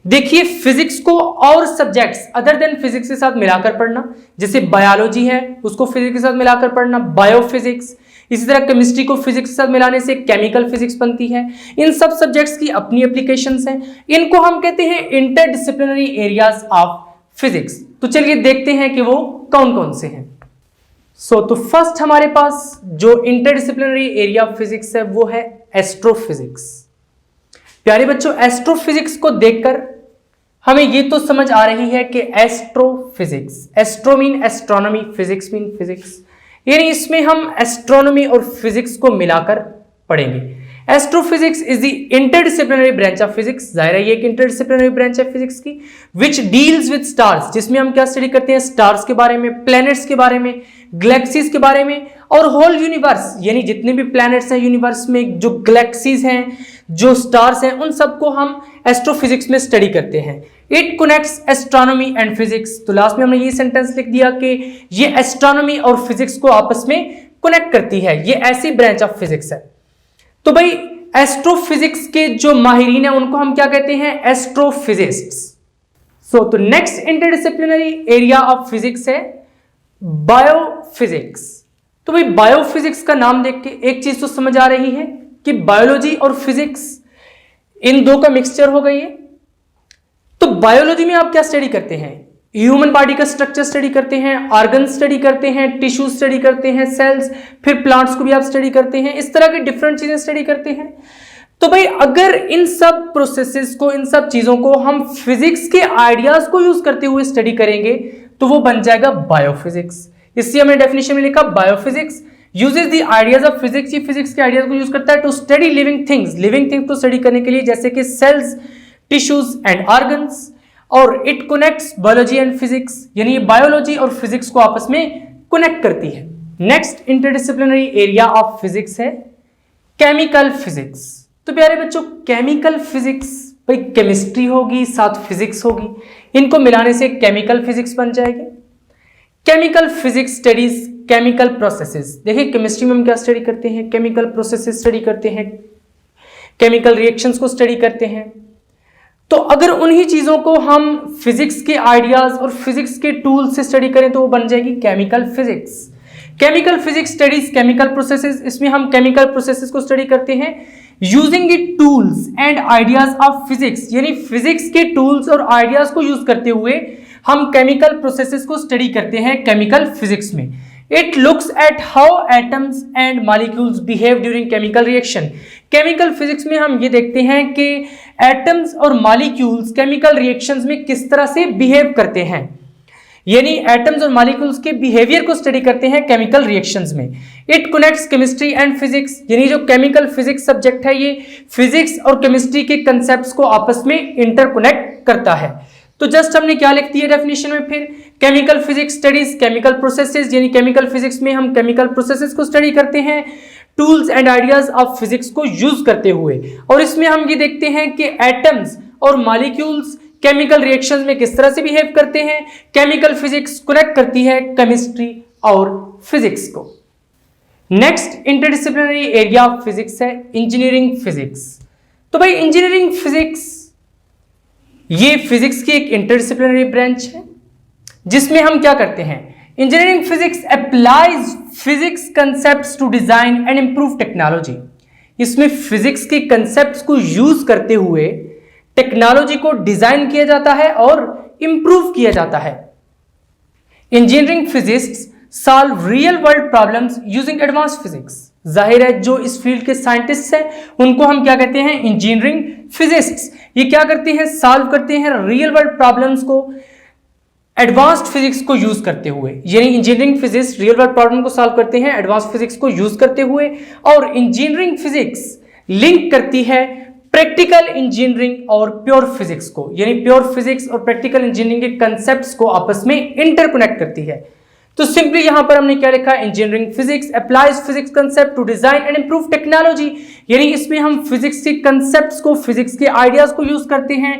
देखिए फिजिक्स को और सब्जेक्ट्स अदर देन फिजिक्स के साथ मिलाकर पढ़ना, जैसे बायोलॉजी है उसको फिजिक्स के साथ मिलाकर पढ़ना, बायोफिजिक्स, इसी तरह केमिस्ट्री को फिजिक्स के साथ मिलाने से केमिकल फिजिक्स बनती है। इन सब सब्जेक्ट्स की अपनी एप्लीकेशंस हैं, इनको हम कहते हैं इंटरडिसिप्लिनरी एरियाज ऑफ फिजिक्स। तो चलिए देखते हैं कि वो कौन कौन से हैं। तो फर्स्ट हमारे पास जो इंटरडिसिप्लिनरी एरिया ऑफ फिजिक्स है वो है एस्ट्रोफिजिक्स। प्यारे बच्चों, एस्ट्रोफिजिक्स को देखकर हमें ये तो समझ आ रही है कि astrophysics, astro mean astronomy, physics mean physics, यानी इसमें हम एस्ट्रोनॉमी और फिजिक्स को मिलाकर पढ़ेंगे। Astrophysics is the interdisciplinary branch of physics, जाहिर है ये एक इंटरडिसिप्लिनरी ब्रांच है फिजिक्स की, विच डील्स विद स्टार्स, जिसमें हम क्या स्टडी करते हैं, स्टार्स के बारे में, प्लैनेट्स के बारे में, गैलेक्सीज के बारे में, और होल यूनिवर्स, यानी जितने भी प्लैनेट्स हैं यूनिवर्स में, जो गैलेक्सीज हैं, जो स्टार्स हैं, उन सबको हम एस्ट्रोफिजिक्स में स्टडी करते हैं। It connects astronomy and physics, तो लास्ट में हमने ये सेंटेंस लिख दिया कि ये एस्ट्रोनॉमी और फिजिक्स को आपस में कनेक्ट करती है, ये ऐसी ब्रांच ऑफ फिजिक्स है। तो भाई एस्ट्रोफिजिक्स के जो माहिरीन हैं उनको हम क्या कहते हैं, एस्ट्रोफिजिस्ट्स। तो next interdisciplinary area of physics है बायोफिजिक्स। तो भाई बायोफिजिक्स का नाम देख के एक चीज तो समझ आ रही है कि बायोलॉजी और फिजिक्स इन दो का मिक्सचर हो गई है। तो बायोलॉजी में आप क्या स्टडी करते हैं, ह्यूमन बॉडी का स्ट्रक्चर स्टडी करते हैं, ऑर्गन स्टडी करते हैं, टिश्यू स्टडी करते हैं, सेल्स, फिर प्लांट्स को भी आप स्टडी करते हैं, इस तरह की डिफरेंट चीजें स्टडी करते हैं। तो भाई अगर इन सब प्रोसेसेस को, इन सब चीजों को हम फिजिक्स के आइडियाज को यूज करते हुए स्टडी करेंगे तो वो बन जाएगा बायोफिजिक्स। इसलिए हमने डेफिनेशन में लिखा biophysics uses the ideas of physics, ये फिजिक्स के आइडियाज को यूज करता है to study living things, living things को स्टडी करने के लिए, जैसे कि सेल्स, टिश्यूज एंड ऑर्गन्स, और it connects biology and physics, यानी ये बायोलॉजी और फिजिक्स को आपस में कनेक्ट करती है। Next interdisciplinary area of physics है केमिकल फिजिक्स। तो प्यारे बच्चों, केमिकल फिजिक्स, भाई केमिस्ट्री होगी साथ फिजिक्स होगी, इनको मिलाने से केमिकल फिजिक्स बन जाएगी। Chemical physics studies chemical processes. देखिए केमिस्ट्री में हम क्या स्टडी करते हैं, केमिकल प्रोसेसेस स्टडी करते हैं, केमिकल रिएक्शंस को स्टडी करते हैं। तो अगर उन्हीं चीजों को हम फिजिक्स के आइडियाज और फिजिक्स के टूल से स्टडी करें तो वो बन जाएगी chemical physics. Chemical physics studies chemical processes, इसमें हम केमिकल प्रोसेसेस को स्टडी करते हैं using it tools and ideas of physics, यानी फिजिक्स के टूल्स और आइडियाज को यूज करते हुए हम केमिकल प्रोसेसेस को स्टडी करते हैं केमिकल फिजिक्स में। It looks at how atoms and molecules behave during chemical reaction. Chemical physics में हम ये देखते हैं कि एटम्स और मॉलिक्यूल्स केमिकल रिएक्शंस में किस तरह से बिहेव करते हैं, यानी एटम्स और मॉलिक्यूल्स के बिहेवियर को स्टडी करते हैं केमिकल रिएक्शंस में। It connects chemistry and physics, यानी जो केमिकल फिजिक्स सब्जेक्ट है ये फिजिक्स और केमिस्ट्री के कंसेप्ट्स को आपस में इंटरकनेक्ट करता है। तो जस्ट हमने क्या लिख दिया डेफिनेशन में, फिर chemical physics studies chemical processes, यानी केमिकल फिजिक्स में हम केमिकल प्रोसेसेस को स्टडी करते हैं tools and ideas of physics को यूज करते हुए। और इसमें हम ये देखते हैं कि एटम्स और मॉलिक्यूल्स केमिकल रिएक्शंस में किस तरह से बिहेव करते हैं। केमिकल फिजिक्स कनेक्ट करती है केमिस्ट्री और फिजिक्स को। Next interdisciplinary area of physics है इंजीनियरिंग फिजिक्स। तो भाई इंजीनियरिंग फिजिक्स ये फिजिक्स की एक इंटरडिसिप्लिनरी ब्रांच है जिसमें हम क्या करते हैं, engineering physics applies physics concepts to design and improve technology. इसमें फिजिक्स के कंसेप्ट्स को यूज करते हुए टेक्नोलॉजी को डिजाइन किया जाता है और इंप्रूव किया जाता है। Engineering physics solve real world problems using advance physics. जाहिर है जो इस फील्ड के साइंटिस्ट हैं उनको हम क्या कहते हैं, इंजीनियरिंग फिजिक्स। ये क्या करते हैं, सॉल्व करते हैं रियल वर्ल्ड प्रॉब्लम्स को एडवांस्ड फिजिक्स को यूज करते हुए, यानी engineering physics real world problem को सॉल्व करते हैं एडवांस फिजिक्स को यूज करते हुए। और इंजीनियरिंग फिजिक्स लिंक करती है प्रैक्टिकल इंजीनियरिंग और प्योर फिजिक्स को, यानी प्योर फिजिक्स और प्रैक्टिकल इंजीनियरिंग के कंसेप्ट्स को आपस में इंटरकनेक्ट करती है। तो सिंपली यहां पर हमने क्या लिखा, engineering physics applies physics concept to design and improve technology, यानी इसमें हम फिजिक्स के कंसेप्ट्स को, फिजिक्स के आइडियाज को यूज करते हैं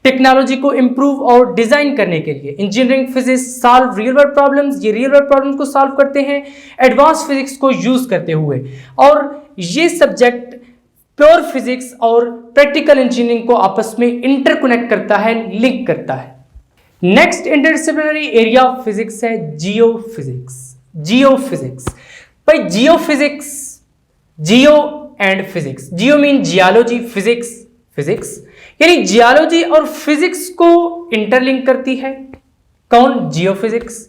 टेक्नोलॉजी को इंप्रूव और डिजाइन करने के लिए। Engineering physics solve real world problems, ये रियल वर्ल्ड प्रॉब्लम्स को सॉल्व करते हैं एडवांस फिजिक्स को यूज करते हुए। और ये सब्जेक्ट प्योर फिजिक्स और प्रैक्टिकल इंजीनियरिंग को आपस में इंटरकनेक्ट करता है, लिंक करता है। Next interdisciplinary area of physics है जियो फिजिक्स। जियो फिजिक्स भाई, geophysics, geo and physics, geo mean geology, physics physics, यानी जियोलॉजी और फिजिक्स को इंटरलिंक करती है। कौन, जियो फिजिक्स।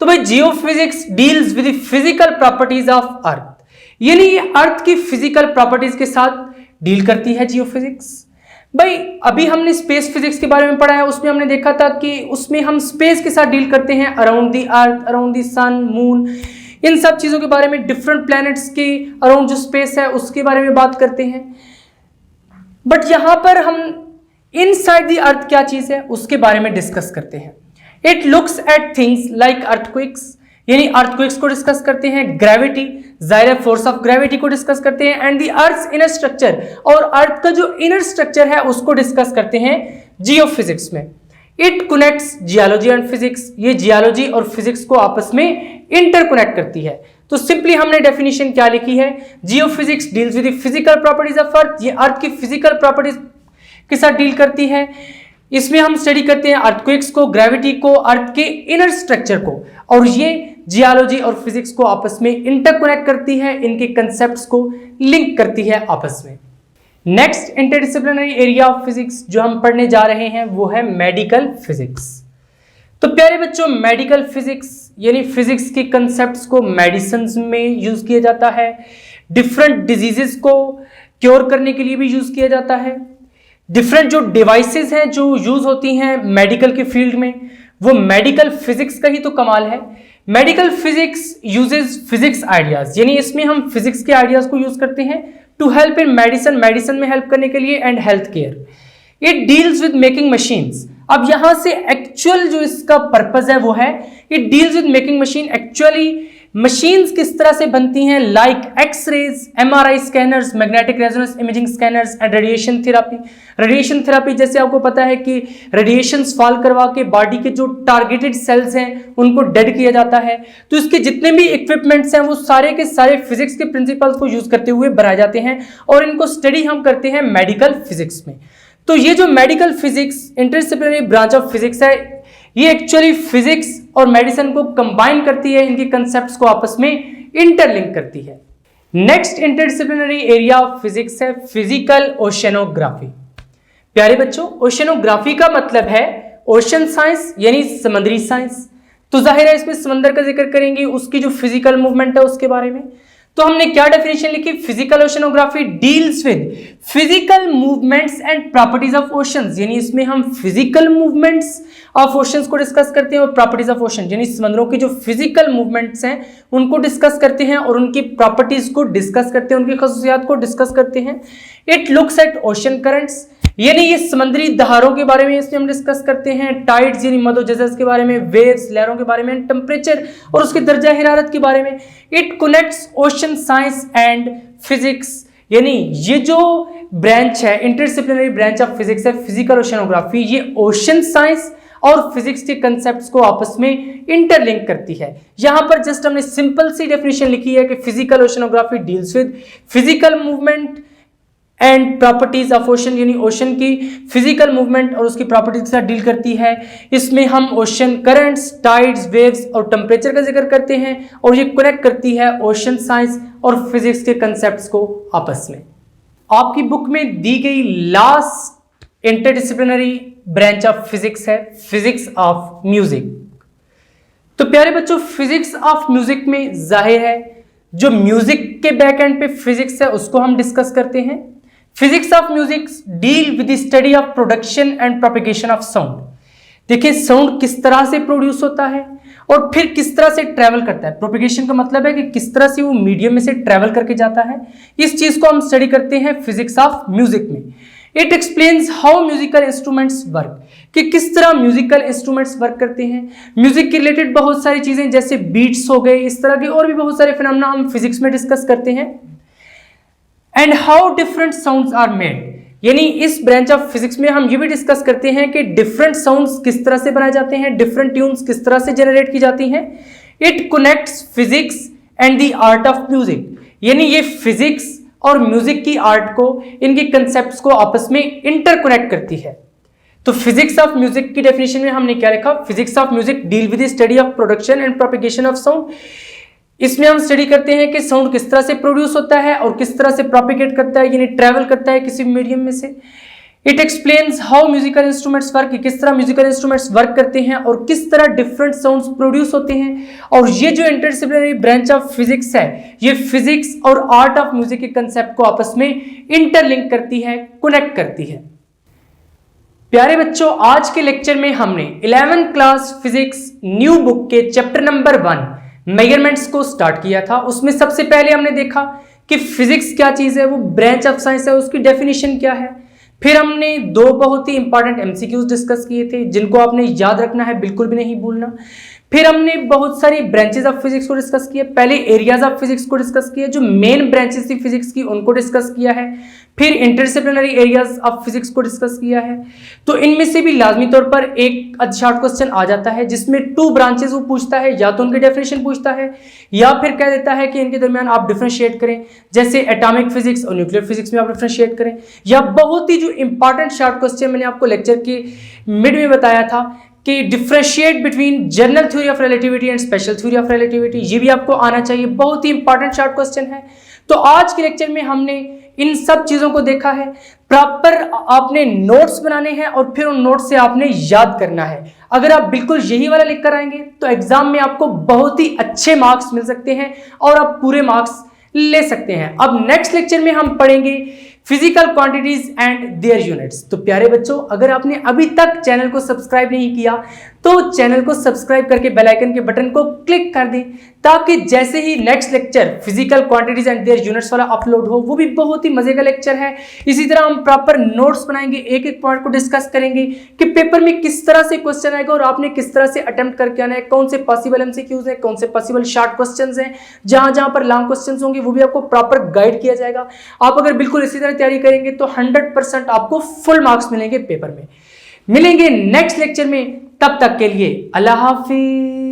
तो भाई geophysics deals with the physical properties of earth, यानी अर्थ की फिजिकल प्रॉपर्टीज के साथ डील करती है जियो फिजिक्स। भाई अभी हमने स्पेस फिजिक्स के बारे में पढ़ा है, उसमें हमने देखा था कि उसमें हम स्पेस के साथ डील करते हैं, around the earth, around the sun, moon, इन सब चीजों के बारे में, डिफरेंट प्लैनेट्स के अराउंड जो स्पेस है उसके बारे में बात करते हैं। बट यहां पर हम इनसाइड द अर्थ क्या चीज है उसके बारे में डिस्कस करते हैं। It looks at things like earthquakes, यानी अर्थक्वेक्स को डिस्कस करते हैं, ग्रेविटी, जाहिर फोर्स ऑफ ग्रेविटी को डिस्कस करते हैं, and the earth inner structure, और अर्थ का जो इनर स्ट्रक्चर है उसको डिस्कस करते हैं जियो फिजिक्स में। It connects geology and physics, ये जियोलॉजी और फिजिक्स को आपस में इंटरकनेक्ट करती है। तो सिंपली हमने डेफिनेशन क्या लिखी है, geophysics deals with the physical properties of earth, ये अर्थ की फिजिकल प्रॉपर्टीज के साथ डील करती है। इसमें हम स्टडी करते हैं अर्थक्वेक्स को, ग्रेविटी को, अर्थ के इनर स्ट्रक्चर को, और ये जियोलॉजी और फिजिक्स को आपस में इंटरकनेक्ट करती है, इनके कंसेप्ट्स को लिंक करती है आपस में। Next interdisciplinary area of physics जो हम पढ़ने जा रहे हैं वो है मेडिकल फिजिक्स। तो प्यारे बच्चों, मेडिकल फिजिक्स यानी फिजिक्स के कंसेप्ट्स को मेडिसिन में यूज किया जाता है, डिफरेंट डिजीजेस को क्योर करने के लिए भी यूज किया जाता है। डिफरेंट जो डिवाइसेस हैं जो यूज होती हैं मेडिकल के फील्ड में, वो मेडिकल फिजिक्स का ही तो कमाल है। Medical physics uses physics ideas, यानी इसमें हम फिजिक्स के आइडियाज को यूज करते हैं to help in medicine, medicine में हेल्प करने के लिए, and health care. It deals with making machines, अब यहां से एक्चुअल जो इसका पर्पज है वो है it deals with making machine, actually machines किस तरह से बनती हैं, like x rays, MRI scanners, magnetic resonance imaging scanners and radiation therapy. Radiation therapy जैसे आपको पता है कि रेडिएशंस फॉल करवा के बॉडी के जो टारगेटेड सेल्स हैं उनको डेड किया जाता है। तो इसके जितने भी इक्विपमेंट्स हैं वो सारे के सारे फिजिक्स के प्रिंसिपल्स को यूज करते हुए बनाए जाते हैं, और इनको स्टडी हम करते हैं मेडिकल फिजिक्स में। तो ये जो medical physics interdisciplinary branch of physics है, ये एक्चुअली फिजिक्स और मेडिसिन को कंबाइन करती है, इनके कंसेप्ट्स को आपस में इंटरलिंक करती है। Next interdisciplinary area of physics है फिजिकल ओशनोग्राफी। प्यारे बच्चों, ओशनोग्राफी का मतलब है ओशन साइंस यानी समुद्री साइंस। तो जाहिर है इसमें समंदर का जिक्र करेंगे, उसकी जो फिजिकल मूवमेंट है उसके बारे में। तो हमने क्या डेफिनेशन लिखी, physical oceanography deals with physical movements and properties of oceans, यानी इसमें हम फिजिकल मूवमेंट्स ऑफ ओशंस को डिस्कस करते हैं और प्रॉपर्टीज ऑफ ओशन यानी समंदरों की जो फिजिकल मूवमेंट्स हैं उनको डिस्कस करते हैं और उनकी प्रॉपर्टीज को डिस्कस करते हैं, उनकी खसूसियात को डिस्कस करते हैं। It looks at ocean currents, यानी ये समुद्री धारों के बारे में इसमें हम डिस्कस करते हैं, टाइड्स यानी मदोजज़् के बारे में, वेव्स लहरों के बारे में, टेम्परेचर और उसके दर्जा हिरारत के बारे में। It connects ocean science and physics, यानी ये जो ब्रांच है इंटरडिसिप्लिनरी ब्रांच ऑफ फिजिक्स है फिजिकल ओशनोग्राफी, ये ओशन साइंस और फिजिक्स के कंसेप्ट्स को आपस में इंटरलिंक करती है। यहां पर जस्ट हमने सिंपल सी डेफिनेशन लिखी है कि physical oceanography deals with physical movement and properties of ocean, यानी ओशन की फिजिकल मूवमेंट और उसकी प्रॉपर्टीज के साथ डील करती है। इसमें हम ओशन करंट्स, टाइड्स, वेव्स और टेम्परेचर का जिक्र करते हैं और ये कनेक्ट करती है ओशन साइंस और फिजिक्स के कंसेप्ट्स को आपस में। आपकी बुक में दी गई last interdisciplinary branch of physics है फिजिक्स ऑफ म्यूजिक। तो प्यारे बच्चों, फिजिक्स ऑफ म्यूजिक में जाहिर है जो म्यूजिक के बैक एंड पे फिजिक्स है उसको हम डिस्कस करते हैं। Physics of music deal with the study of production and propagation of sound. देखिए साउंड किस तरह से प्रोड्यूस होता है और फिर किस तरह से ट्रैवल करता है। प्रोपेगेशन का मतलब है कि किस तरह से वो मीडियम में से ट्रैवल करके जाता है। इस चीज को हम स्टडी करते हैं फिजिक्स ऑफ म्यूजिक में। It explains how musical instruments work, कि किस तरह म्यूजिकल इंस्ट्रूमेंट्स वर्क करते हैं। म्यूजिक के रिलेटेड बहुत सारी चीजें जैसे बीट्स हो गए, इस तरह के और भी बहुत सारे फिनोमेना हम फिजिक्स में डिस्कस करते हैं। And how different sounds are made, यानी इस ब्रांच ऑफ फिजिक्स में हम ये भी डिस्कस करते हैं कि डिफरेंट साउंड्स किस तरह से बनाए जाते हैं, डिफरेंट ट्यून्स किस तरह से जनरेट की जाती हैं। It connects physics and the art of music, यानी ये फिजिक्स और म्यूजिक की आर्ट को, इनके कंसेप्ट्स को आपस में इंटरकनेक्ट करती है। तो फिजिक्स ऑफ म्यूजिक की डेफिनेशन में हमने क्या लिखा, physics of music deal with the study of production and propagation of sound. इसमें हम स्टडी करते हैं कि साउंड किस तरह से प्रोड्यूस होता है और किस तरह से प्रोपेगेट करता है, यानी ट्रैवल करता है किसी मीडियम में से। It explains how musical instruments work, किस तरह म्यूजिकल इंस्ट्रूमेंट्स वर्क करते हैं और किस तरह डिफरेंट साउंड्स प्रोड्यूस होते हैं। और ये जो इंटरडिसिप्लिनरी ब्रांच ऑफ फिजिक्स है ये फिजिक्स और आर्ट ऑफ म्यूजिक के कंसेप्ट को आपस में इंटरलिंक करती है, कनेक्ट करती है। प्यारे बच्चों, आज के लेक्चर में हमने 11th class physics new book के चैप्टर नंबर 1 मेजरमेंट्स को स्टार्ट किया था। उसमें सबसे पहले हमने देखा कि फिजिक्स क्या चीज है, वो ब्रांच ऑफ साइंस है, उसकी डेफिनेशन क्या है। फिर हमने 2 बहुत ही इंपॉर्टेंट एमसीक्यूज डिस्कस किए थे जिनको आपने याद रखना है, बिल्कुल भी नहीं भूलना। फिर हमने बहुत सारी ब्रांचेस ऑफ फिजिक्स को डिस्कस किया। पहले एरियाज ऑफ फिजिक्स को डिस्कस किया, जो मेन ब्रांचेस थी फिजिक्स की उनको डिस्कस किया है। फिर इंटरडिसिप्लिनरी एरियाज ऑफ फिजिक्स को डिस्कस किया है। तो इनमें से भी लाजमी तौर पर एक शॉर्ट क्वेश्चन आ जाता है जिसमें 2 ब्रांचेस वो पूछता है, या तो उनकी डेफिनेशन पूछता है या फिर कह देता है कि इनके दरमियान आप डिफरेंशिएट करें, जैसे एटॉमिक फिजिक्स और न्यूक्लियर फिजिक्स में आप डिफरेंशिएट करें। या बहुत ही जो इंपॉर्टेंट शॉर्ट क्वेश्चन मैंने आपको लेक्चर के मिड में बताया था कि differentiate between general theory of relativity and special theory of relativity, ये भी आपको आना चाहिए, बहुत ही इंपॉर्टेंट शॉर्ट क्वेश्चन है। तो आज के लेक्चर में हमने इन सब चीजों को देखा है। प्रॉपर आपने नोट्स बनाने हैं और फिर उन नोट्स से आपने याद करना है। अगर आप बिल्कुल यही वाला लिख कर आएंगे तो एग्जाम में आपको बहुत ही अच्छे मार्क्स मिल सकते हैं और आप पूरे मार्क्स ले सकते हैं। अब नेक्स्ट लेक्चर में हम पढ़ेंगे physical quantities and their units. तो प्यारे बच्चों, अगर आपने अभी तक चैनल को सब्सक्राइब नहीं किया तो चैनल को सब्सक्राइब करके बेल आइकन के बटन को क्लिक कर दें, ताकि जैसे ही next lecture physical quantities and their units वाला अपलोड हो, वो भी बहुत ही मजे का लेक्चर है। इसी तरह हम प्रॉपर नोट्स बनाएंगे, एक एक पॉइंट को डिस्कस करेंगे कि पेपर में किस तरह से क्वेश्चन आएगा और आपने किस तरह से अटेम्प्ट करके आना है, कौन से पॉसिबल एमसीक्यूज हैं, कौन से पॉसिबल शॉर्ट क्वेश्चंस हैं, जहां जहां पर लॉन्ग क्वेश्चंस होंगे वो भी आपको प्रॉपर गाइड किया जाएगा। आप अगर बिल्कुल इसी तरह तैयारी करेंगे तो 100% आपको फुल मार्क्स मिलेंगे पेपर में। मिलेंगे नेक्स्ट लेक्चर में, तब तक के लिए अल्लाह हाफिज।